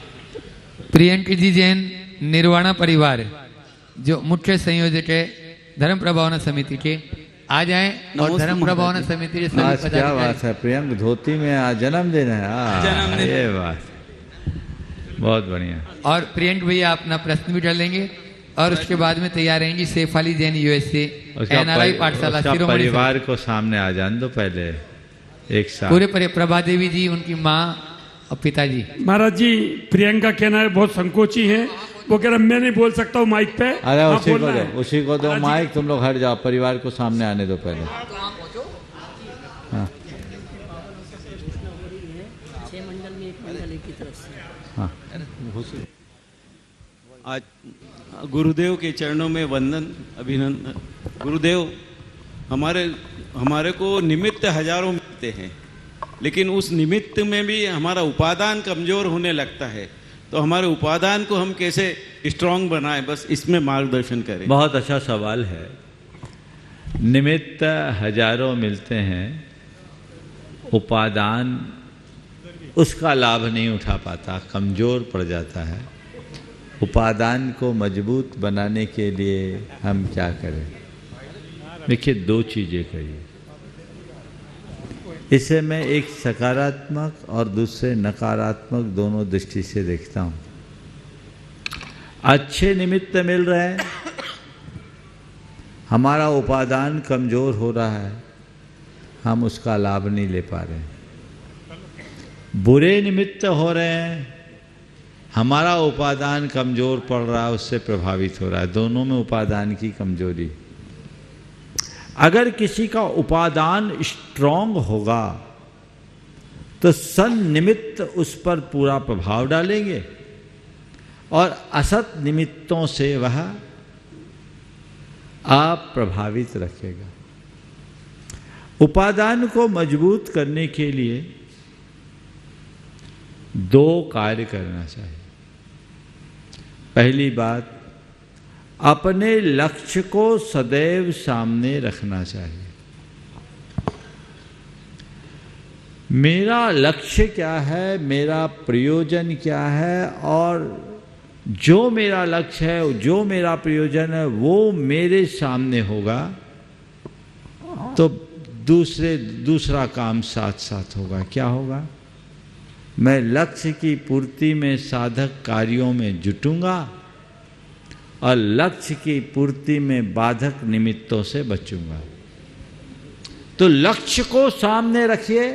C: प्रियंक जी जैन निर्वाणा परिवार जो मुख्य संयोजक है धर्म प्रभावना समिति के, आ जाएं और धर्म प्रभावना समिति के
D: आज क्या बात है, प्रियंक धोती में आज जन्मदिन है। ये बात बहुत बढ़िया।
C: और प्रियंक भैया अपना प्रश्न भी डालेंगे और उसके बाद में तैयार रहेंगी शेफाली जैन यूएसए NRI पाठशाला शिरोमणि
D: परिवार को सामने आ जाने दो पहले एक साथ।
C: पूरे प्रभा देवी जी, उनकी माँ और पिताजी।
M: महाराज जी, प्रियंका कहना है बहुत संकोची है, वो कह रहा मैं नहीं बोल सकता हूँ माइक पे।
D: अरे उसी को दो माइक, तुम लोग हट जाओ, परिवार को सामने आने दो पहले। हाँ हाँ।
O: आज गुरुदेव के चरणों में वंदन, अभिनंदन। गुरुदेव, हमारे को निमित्त हजारों मिलते हैं, लेकिन उस निमित्त में भी हमारा उपादान कमजोर होने लगता है, तो हमारे उपादान को हम कैसे स्ट्रांग बनाएं, बस इसमें मार्गदर्शन करें।
D: बहुत अच्छा सवाल है। निमित्त हजारों मिलते हैं, उपादान उसका लाभ नहीं उठा पाता, कमजोर पड़ जाता है। उपादान को मजबूत बनाने के लिए हम क्या करें? देखिए, दो चीज़ें करिए। इसे मैं एक सकारात्मक और दूसरे नकारात्मक दोनों दृष्टि से देखता हूँ। अच्छे निमित्त मिल रहे हैं, हमारा उपादान कमजोर हो रहा है, हम उसका लाभ नहीं ले पा रहे हैं। बुरे निमित्त हो रहे हैं, हमारा उपादान कमजोर पड़ रहा है, उससे प्रभावित हो रहा है। दोनों में उपादान की कमजोरी। अगर किसी का उपादान स्ट्रांग होगा तो सन्निमित्त उस पर पूरा प्रभाव डालेंगे और असत निमित्तों से वह अप्रभावित रखेगा। उपादान को मजबूत करने के लिए दो कार्य करना चाहिए। पहली बात, अपने लक्ष्य को सदैव सामने रखना चाहिए। मेरा लक्ष्य क्या है, मेरा प्रयोजन क्या है, और जो मेरा लक्ष्य है, जो मेरा प्रयोजन है, वो मेरे सामने होगा तो दूसरा काम साथ साथ होगा। क्या होगा? मैं लक्ष्य की पूर्ति में साधक कार्यों में जुटूंगा और लक्ष्य की पूर्ति में बाधक निमित्तों से बचूंगा। तो लक्ष्य को सामने रखिए,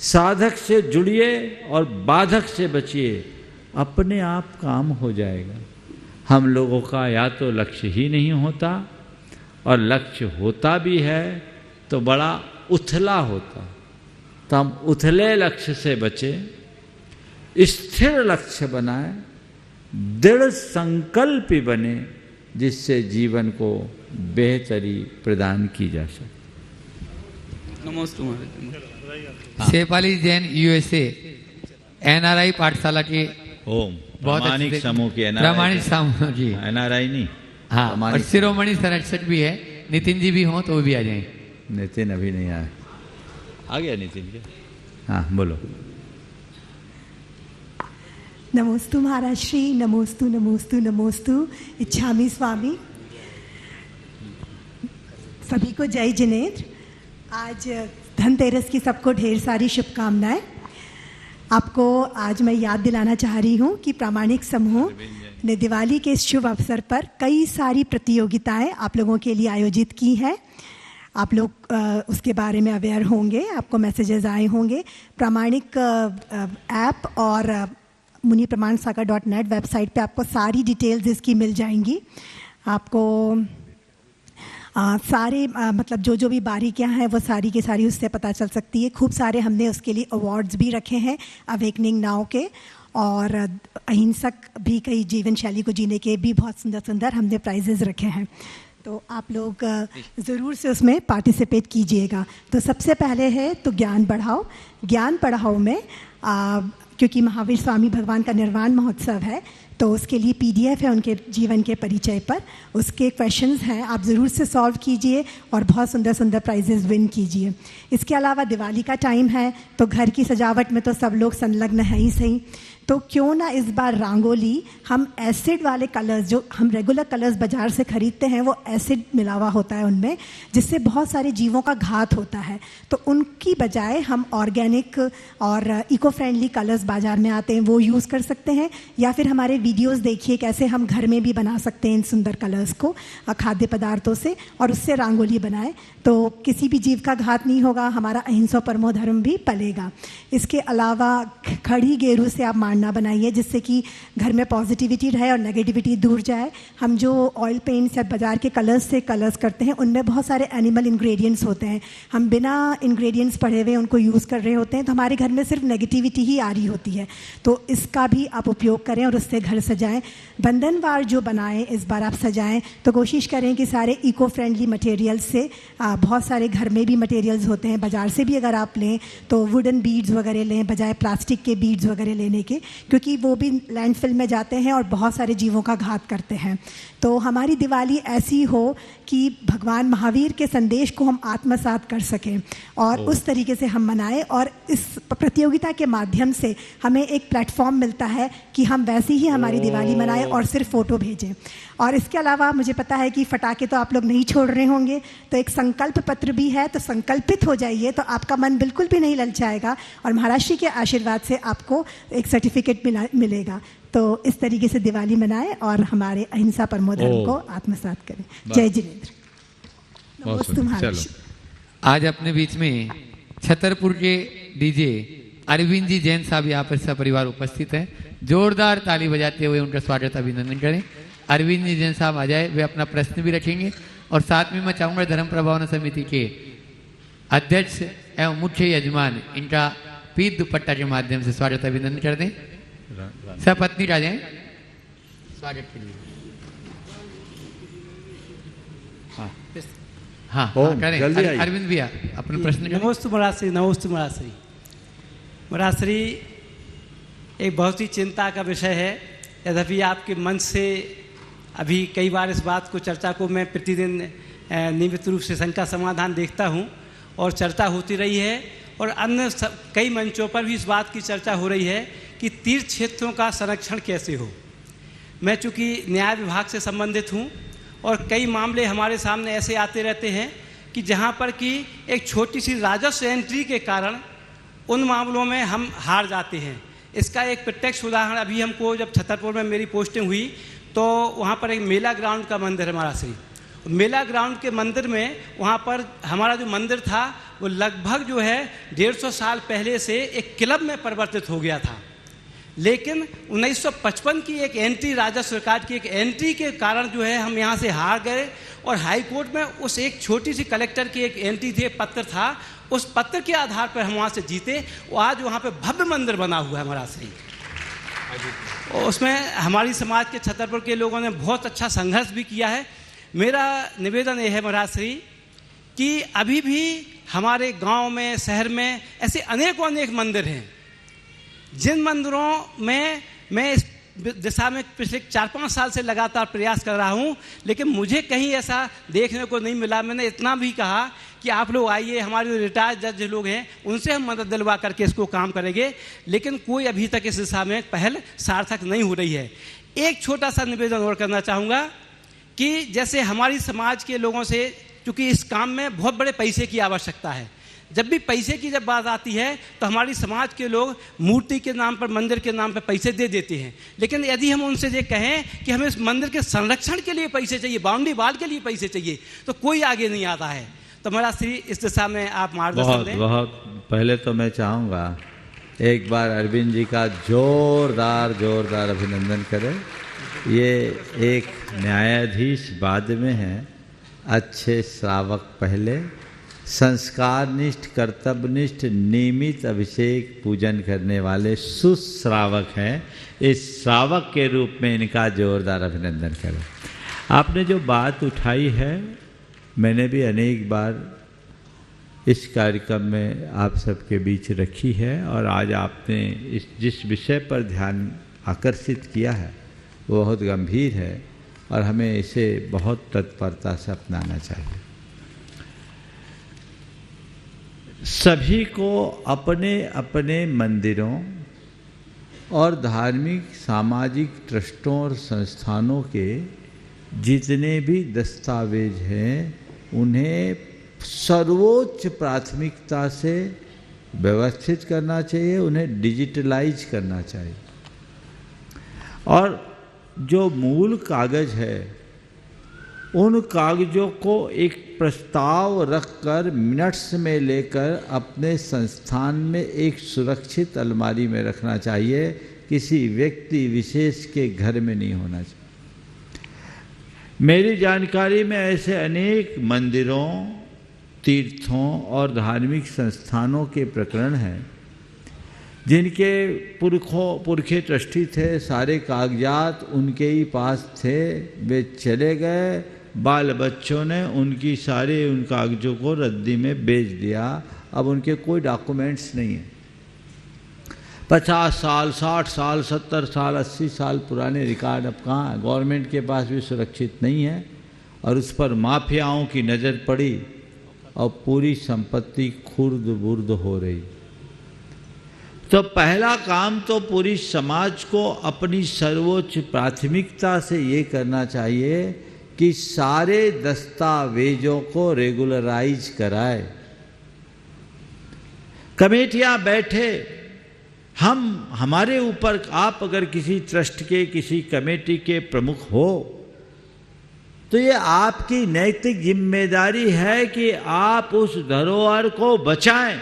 D: साधक से जुड़िए और बाधक से बचिए, अपने आप काम हो जाएगा। हम लोगों का या तो लक्ष्य ही नहीं होता, और लक्ष्य होता भी है तो बड़ा उथला होता। तो हम उथले लक्ष्य से बचें, स्थिर लक्ष्य बनाएं, दृढ़ संकल्पी बने जिससे जीवन को बेहतरी प्रदान की जा सके।
C: नमस्ते। शेफाली जैन USA NRI पाठशाला के
D: प्रामाणिक समूह के
C: प्रामाणिक समूह जी
D: NRI नहीं,
C: हाँ, और शिरोमणि संरक्षक भी है। नितिन जी भी हों तो वो भी आ जाएं।
D: नितिन अभी नहीं आया, आ गया नितिन के। हाँ बोलो।
P: नमोस्तु महाराज श्री, नमोस्तु नमोस्तु नमोस्तु, इच्छामी स्वामी। सभी को जय जिनेन्द्र। आज धनतेरस की सबको ढेर सारी शुभकामनाएं। आपको आज मैं याद दिलाना चाह रही हूँ कि प्रामाणिक समूह ने दिवाली के इस शुभ अवसर पर कई सारी प्रतियोगिताएं आप लोगों के लिए आयोजित की हैं। आप लोग उसके बारे में अवेयर होंगे, आपको मैसेजेस आए होंगे। प्रामाणिक ऐप और मुनि प्रमाण सागर .net वेबसाइट पे आपको सारी डिटेल्स इसकी मिल जाएंगी। आपको सारे मतलब जो भी बारीकियां हैं वो सारी की सारी उससे पता चल सकती है। खूब सारे हमने उसके लिए अवार्ड्स भी रखे हैं अवेकनिंग नाउ के, और अहिंसक भी कई जीवन शैली को जीने के भी बहुत सुंदर सुंदर हमने प्राइजेस रखे हैं। तो आप लोग ज़रूर से उसमें पार्टिसिपेट कीजिएगा। तो सबसे पहले है तो ज्ञान बढ़ाओ। ज्ञान बढ़ाओ में क्योंकि महावीर स्वामी भगवान का निर्वाण महोत्सव है तो उसके लिए PDF है उनके जीवन के परिचय पर, उसके क्वेश्चंस हैं, आप ज़रूर से सॉल्व कीजिए और बहुत सुंदर सुंदर प्राइजेस विन कीजिए। इसके अलावा दिवाली का टाइम है तो घर की सजावट में तो सब लोग संलग्न है ही सही, तो क्यों ना इस बार रंगोली हम एसिड वाले कलर्स, जो हम रेगुलर कलर्स बाज़ार से ख़रीदते हैं वो एसिड मिलावा होता है उनमें, जिससे बहुत सारे जीवों का घात होता है। तो उनकी बजाय हम ऑर्गेनिक और इको फ्रेंडली कलर्स बाज़ार में आते हैं वो यूज़ कर सकते हैं, या फिर हमारे वीडियोस देखिए कैसे हम घर में भी बना सकते हैं इन सुंदर कलर्स को खाद्य पदार्थों से, और उससे रंगोली बनाएं तो किसी भी जीव का घात नहीं होगा, हमारा अहिंसा परमो धर्म भी पलेगा। इसके अलावा खड़ी गेरू से आप मांडना बनाइए जिससे कि घर में पॉजिटिविटी रहे और नेगेटिविटी दूर जाए। हम जो ऑयल पेंट्स या बाज़ार के कलर्स से कलर्स करते हैं उनमें बहुत सारे एनिमल इंग्रेडिएंट्स होते हैं, हम बिना इंग्रेडिएंट्स पढ़े हुए उनको यूज़ कर रहे होते हैं तो हमारे घर में सिर्फ नेगेटिविटी ही आ रही होती है। तो इसका भी आप उपयोग करें और उससे घर सजाएं। बंधनवार जो बनाएं इस बार आप सजाएं तो कोशिश करें कि सारे इको फ्रेंडली मटेरियल्स से, बहुत सारे घर में भी मटेरियल्स होते हैं, बाज़ार से भी अगर आप लें तो वुडन बीड्स वगैरह लें बजाय प्लास्टिक के बीड्स वगैरह लेने के, क्योंकि वो भी लैंडफिल में जाते हैं और बहुत सारे जीवों का घात करते हैं। तो हमारी दिवाली ऐसी हो कि भगवान महावीर के संदेश को हम आत्मसात कर सकें और उस तरीके से हम मनाएं, और इस प्रतियोगिता के माध्यम से हमें एक प्लेटफॉर्म मिलता है कि हम वैसी ही हमारी दिवाली मनाएं और सिर्फ फ़ोटो भेजें। और इसके अलावा मुझे पता है कि फटाके तो आप लोग नहीं छोड़ रहे होंगे, तो एक संकल्प पत्र भी है, तो संकल्पित हो जाइए तो आपका मन बिल्कुल भी नहीं ललचाएगा और महाराज जी के आशीर्वाद से आपको एक सर्टिफिकेट मिलेगा। तो इस तरीके से दिवाली मनाएं और हमारे अहिंसा परमो धर्म को आत्मसात करें। जय जिनेन्द्र। नमस्ते महाराज।
C: आज अपने बीच में छतरपुर के डीजे अरविंद जी जैन साहब यहाँ पर सपरिवार उपस्थित हैं। जोरदार ताली बजाते हुए उनका स्वागत अभिनंदन करें। अरविंद जी जैन साहब आ जाए, वे अपना प्रश्न भी रखेंगे और साथ में मैं चाहूँगा धर्म प्रभावना समिति के अध्यक्ष एवं मुख्य यजमान इनका पीत दुपट्टा के माध्यम से स्वागत अभिनंदन कर दें। सब पत्नी आ जाएं स्वागत के लिए। हाँ करें। अरविंद भैया अपना प्रश्न करें।
Q: नमोस्तु महाराज। नमोस्तु महाराज। महाराज श्री, एक बहुत ही चिंता का विषय है, यद्यपि आपके मन से अभी कई बार इस बात को चर्चा को मैं प्रतिदिन नियमित रूप से संख्या समाधान देखता हूँ और चर्चा होती रही है, और अन्य कई मंचों पर भी इस बात की चर्चा हो रही है कि तीर्थ क्षेत्रों का संरक्षण कैसे हो। मैं चूँकि न्याय विभाग से संबंधित हूँ और कई मामले हमारे सामने ऐसे आते रहते हैं कि जहाँ पर कि एक छोटी सी राजस्व एंट्री के कारण उन मामलों में हम हार जाते हैं। इसका एक प्रत्यक्ष उदाहरण अभी हमको, जब छतरपुर में मेरी पोस्टिंग हुई तो वहाँ पर एक मेला ग्राउंड का मंदिर है महाराज श्री। मेला ग्राउंड के मंदिर में वहाँ पर हमारा जो मंदिर था वो लगभग जो है 150 साल पहले से एक क्लब में परिवर्तित हो गया था, लेकिन 1955 की एक एंट्री, राजस्व सरकार की एक एंट्री के कारण जो है हम यहाँ से हार गए, और हाई कोर्ट में उस एक छोटी सी कलेक्टर की एक एंट्री थी, पत्र था, उस पत्र के आधार पर हम वहाँ से जीते। वो आज वहाँ पे भव्य मंदिर बना हुआ है महाराज श्री। उसमें हमारी समाज के छतरपुर के लोगों ने बहुत अच्छा संघर्ष भी किया है। मेरा निवेदन ये है महाराज श्री कि अभी भी हमारे गांव में, शहर में ऐसे अनेकों अनेक मंदिर हैं जिन मंदिरों में मैं इस दिशा में पिछले 4-5 साल से लगातार प्रयास कर रहा हूं, लेकिन मुझे कहीं ऐसा देखने को नहीं मिला। मैंने इतना भी कहा कि आप लोग आइए, हमारे जो रिटायर्ड जज लोग हैं उनसे हम मदद दिलवा करके इसको काम करेंगे, लेकिन कोई अभी तक इस दिशा में पहल सार्थक नहीं हो रही है। एक छोटा सा निवेदन और करना चाहूँगा कि जैसे हमारी समाज के लोगों से, क्योंकि इस काम में बहुत बड़े पैसे की आवश्यकता है, जब भी पैसे की जब बात आती है तो हमारी समाज के लोग मूर्ति के नाम पर, मंदिर के नाम पर पैसे दे देते हैं। लेकिन यदि हम उनसे ये कहें कि हमें इस मंदिर के संरक्षण के लिए पैसे चाहिए, बाउंड्री वाल के लिए पैसे चाहिए, तो कोई आगे नहीं आता है। तो महाराज श्री इस दिशा में आप मार्गदर्शन दें।
D: बहुत पहले तो मैं चाहूँगा एक बार अरविंद जी का जोरदार अभिनंदन करें। ये एक न्यायाधीश बाद में हैं, अच्छे श्रावक पहले, संस्कारनिष्ठ, कर्तव्यनिष्ठ, नियमित अभिषेक पूजन करने वाले सुश्रावक हैं। इस श्रावक के रूप में इनका जोरदार अभिनंदन करें। आपने जो बात उठाई है, मैंने भी अनेक बार इस कार्यक्रम में आप सबके बीच रखी है, और आज आपने जिस विषय पर ध्यान आकर्षित किया है वो बहुत गंभीर है और हमें इसे बहुत तत्परता से अपनाना चाहिए। सभी को अपने अपने मंदिरों और धार्मिक सामाजिक ट्रस्टों और संस्थानों के जितने भी दस्तावेज हैं उन्हें सर्वोच्च प्राथमिकता से व्यवस्थित करना चाहिए, उन्हें डिजिटलाइज करना चाहिए। और जो मूल कागज है उन कागजों को एक प्रस्ताव रखकर मिनट्स में लेकर अपने संस्थान में एक सुरक्षित अलमारी में रखना चाहिए, किसी व्यक्ति विशेष के घर में नहीं होना चाहिए। मेरी जानकारी में ऐसे अनेक मंदिरों, तीर्थों और धार्मिक संस्थानों के प्रकरण हैं जिनके पुरखे ट्रस्टी थे, सारे कागजात उनके ही पास थे, वे चले गए, बाल बच्चों ने उन कागजों को रद्दी में बेच दिया। अब उनके कोई डॉक्यूमेंट्स नहीं है। 50 साल, 60 साल, 70 साल, 80 साल पुराने रिकॉर्ड अब कहाँ है? गवर्नमेंट के पास भी सुरक्षित नहीं है, और उस पर माफियाओं की नज़र पड़ी और पूरी संपत्ति खुर्द बुर्द हो रही। तो पहला काम तो पूरी समाज को अपनी सर्वोच्च प्राथमिकता से ये करना चाहिए कि सारे दस्तावेजों को रेगुलराइज कराए। कमेटियां बैठे, हमारे ऊपर, आप अगर किसी ट्रस्ट के, किसी कमेटी के प्रमुख हो तो ये आपकी नैतिक जिम्मेदारी है कि आप उस धरोहर को बचाएं।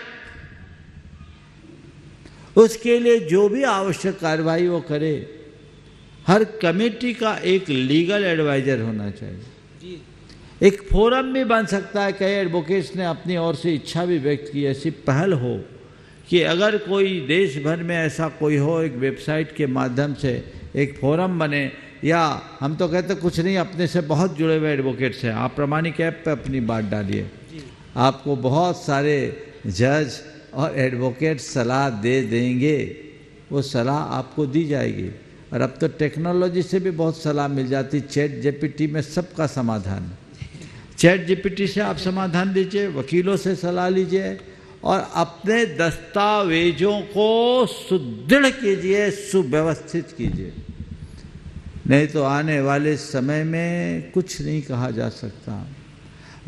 D: उसके लिए जो भी आवश्यक कार्रवाई वो करे। हर कमेटी का एक लीगल एडवाइजर होना चाहिए। एक फोरम भी बन सकता है। कई एडवोकेट्स ने अपनी ओर से इच्छा भी व्यक्त की, ऐसी पहल हो कि अगर कोई देश भर में ऐसा कोई हो, एक वेबसाइट के माध्यम से एक फोरम बने, या हम तो कहते कुछ नहीं, अपने से बहुत जुड़े हुए एडवोकेट्स हैं, आप प्रामाणिक ऐप पे अपनी बात डालिए, आपको बहुत सारे जज और एडवोकेट सलाह दे देंगे, वो सलाह आपको दी जाएगी। और अब तो टेक्नोलॉजी से भी बहुत सलाह मिल जाती, चैट जीपीटी में सबका समाधान है। चैट जीपीटी से आप समाधान दीजिए, वकीलों से सलाह लीजिए और अपने दस्तावेजों को सुदृढ़ कीजिए, सुव्यवस्थित कीजिए। नहीं तो आने वाले समय में कुछ नहीं कहा जा सकता।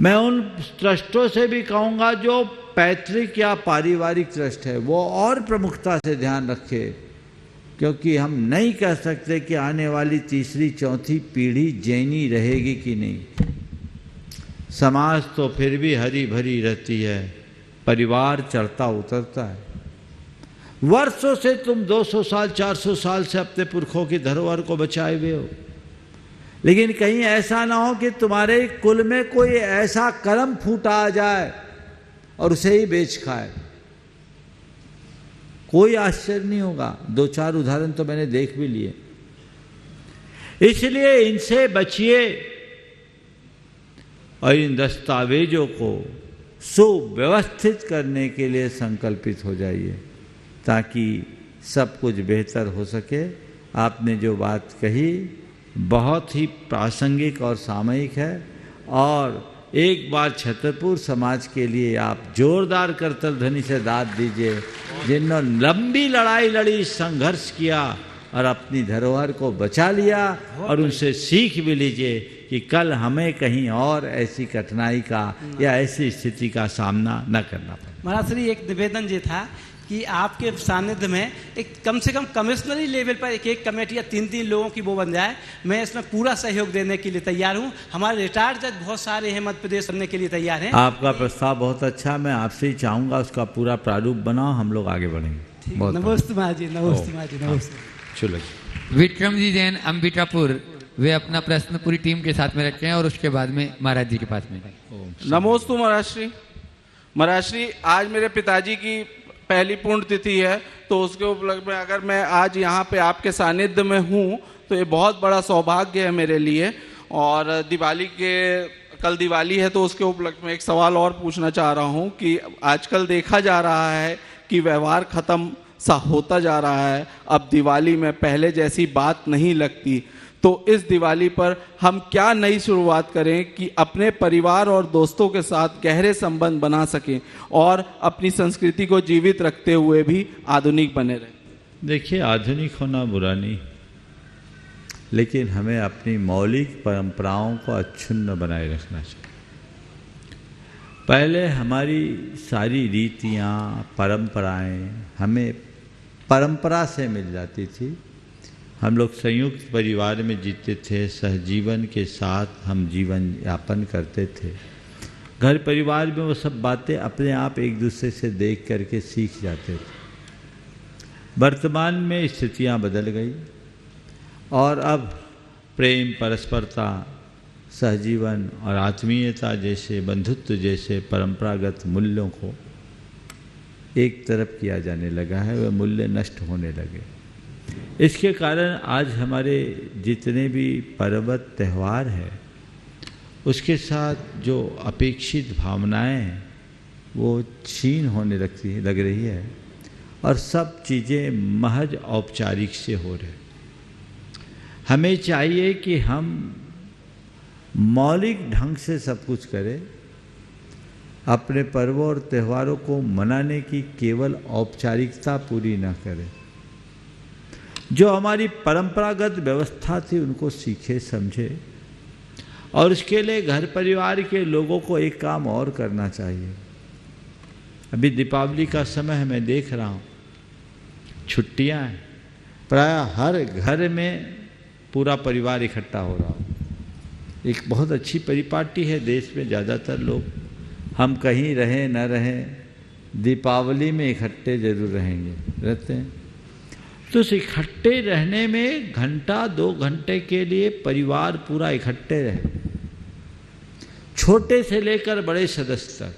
D: मैं उन ट्रस्टों से भी कहूँगा जो पैतृक या पारिवारिक ट्रस्ट है वो और प्रमुखता से ध्यान रखे, क्योंकि हम नहीं कह सकते कि आने वाली तीसरी चौथी पीढ़ी जैनी रहेगी कि नहीं। समाज तो फिर भी हरी भरी रहती है, परिवार चढ़ता उतरता है। वर्षों से तुम 200 साल 400 साल से अपने पुरखों की धरोहर को बचाए हुए हो, लेकिन कहीं ऐसा ना हो कि तुम्हारे कुल में कोई ऐसा कर्म फूटा आ जाए और उसे ही बेच खाए। कोई आश्चर्य नहीं होगा। 2-4 उदाहरण तो मैंने देख भी लिए। इसलिए इनसे बचिए और इन दस्तावेजों को सुव्यवस्थित करने के लिए संकल्पित हो जाइए ताकि सब कुछ बेहतर हो सके। आपने जो बात कही बहुत ही प्रासंगिक और सामयिक है और एक बार छतरपुर समाज के लिए आप जोरदार करतल ध्वनि से दाद दीजिए, जिन्होंने लंबी लड़ाई लड़ी, संघर्ष किया और अपनी धरोहर को बचा लिया, और उनसे सीख भी लीजिए कि कल हमें कहीं और ऐसी कठिनाई का या ऐसी स्थिति का सामना न करना पड़े।
Q: महाराज श्री, एक निवेदन ये था कि आपके सानिध्य में एक कम से कम कमिश्नरी लेवल पर एक कमेटी या 3 लोगों की वो बन जाए। मैं इसमें पूरा सहयोग देने के लिए तैयार हूँ। हमारे रिटायर्ड जज बहुत सारे हैं मध्य प्रदेश करने के लिए तैयार हैं।
D: आपका प्रस्ताव बहुत अच्छा, मैं आपसे ही चाहूँगा उसका पूरा प्रारूप बनाओ, हम लोग आगे बढ़ेंगे।
Q: नमस्ते महाराज जी, नमस्ते महाराज जी, नमस्ते।
D: चलो
C: विक्रम जी जैन अंबिकापुर, वे अपना प्रश्न पूरी टीम के साथ में रखें और उसके बाद में महाराज जी के पास में।
R: नमोस्तु महाराज श्री। महाराज श्री, आज मेरे पिताजी की पहली पुण्यतिथि है, तो उसके उपलक्ष्य में अगर मैं आज यहाँ पे आपके सानिध्य में हूँ तो ये बहुत बड़ा सौभाग्य है मेरे लिए। और कल दिवाली है, तो उसके उपलक्ष्य में एक सवाल और पूछना चाह रहा हूँ कि आजकल देखा जा रहा है कि व्यवहार खत्म सा होता जा रहा है। अब दिवाली में पहले जैसी बात नहीं लगती, तो इस दिवाली पर हम क्या नई शुरुआत करें कि अपने परिवार और दोस्तों के साथ गहरे संबंध बना सकें और अपनी संस्कृति को जीवित रखते हुए भी आधुनिक बने रहें।
D: देखिए, आधुनिक होना बुरा नहीं, लेकिन हमें अपनी मौलिक परंपराओं को अक्षुण्ण बनाए रखना चाहिए। पहले हमारी सारी रीतियाँ, परंपराएं हमें परंपरा से मिल जाती थी। हम लोग संयुक्त परिवार में जीते थे, सहजीवन के साथ हम जीवन यापन करते थे। घर परिवार में वो सब बातें अपने आप एक दूसरे से देख करके सीख जाते थे। वर्तमान में स्थितियां बदल गई और अब प्रेम, परस्परता, सहजीवन और आत्मीयता जैसे, बंधुत्व जैसे परंपरागत मूल्यों को एक तरफ किया जाने लगा है। वह मूल्य नष्ट होने लगे। इसके कारण आज हमारे जितने भी पर्व त्यौहार हैं, उसके साथ जो अपेक्षित भावनाएं हैं वो क्षीण होने लग रही है और सब चीज़ें महज औपचारिक से हो रहे। हमें चाहिए कि हम मौलिक ढंग से सब कुछ करें। अपने पर्वों और त्योहारों को मनाने की केवल औपचारिकता पूरी न करें। जो हमारी परंपरागत व्यवस्था थी उनको सीखे, समझे, और उसके लिए घर परिवार के लोगों को एक काम और करना चाहिए। अभी दीपावली का समय है, मैं देख रहा हूँ छुट्टियाँ हैं, प्रायः हर घर में पूरा परिवार इकट्ठा हो रहा हो। एक बहुत अच्छी परिपाटी है देश में। ज़्यादातर लोग, हम कहीं रहें न रहें, दीपावली में इकट्ठे जरूर रहते हैं। तो उस इकट्ठे रहने में घंटा 2 घंटे के लिए परिवार पूरा इकट्ठे रहे, छोटे से लेकर बड़े सदस्य तक,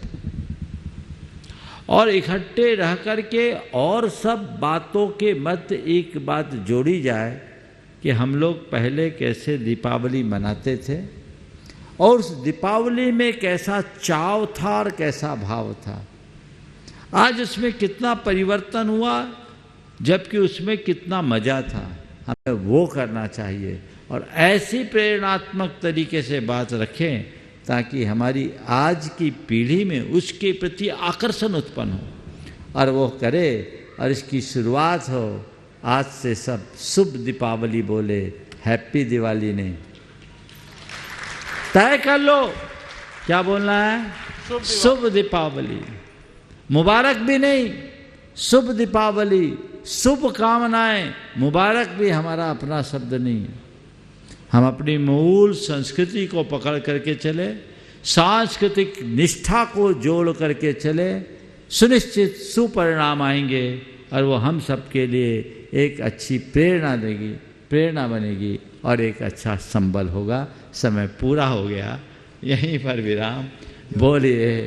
D: और इकट्ठे रह कर के और सब बातों के मध्य एक बात जोड़ी जाए कि हम लोग पहले कैसे दीपावली मनाते थे और उस दीपावली में कैसा चाव था और कैसा भाव था। आज उसमें कितना परिवर्तन हुआ, जबकि उसमें कितना मज़ा था। हमें वो करना चाहिए और ऐसी प्रेरणात्मक तरीके से बात रखें ताकि हमारी आज की पीढ़ी में उसके प्रति आकर्षण उत्पन्न हो और वो करे, और इसकी शुरुआत हो आज से। सब शुभ दीपावली बोले, हैप्पी दिवाली नहीं, तय कर लो क्या बोलना है। शुभ दीपावली, मुबारक भी नहीं, शुभ दीपावली, शुभ कामनाएं। मुबारक भी हमारा अपना शब्द नहीं है। हम अपनी मूल संस्कृति को पकड़ करके चले, सांस्कृतिक निष्ठा को जोड़ करके चले, सुनिश्चित सुपरिणाम आएंगे और वो हम सब के लिए एक अच्छी प्रेरणा देगी, प्रेरणा बनेगी और एक अच्छा संबल होगा। समय पूरा हो गया, यहीं पर विराम। बोलिए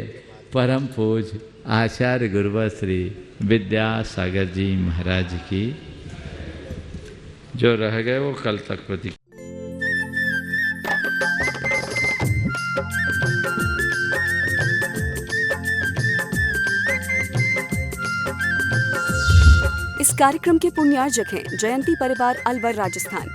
D: परम पूज्य आचार्य गुरुवर श्री विद्यासागर जी महाराज की। जो रह गए वो कल तक प्रतीक।
A: इस कार्यक्रम के पुण्यार्जक हैं जयंती परिवार अलवर राजस्थान।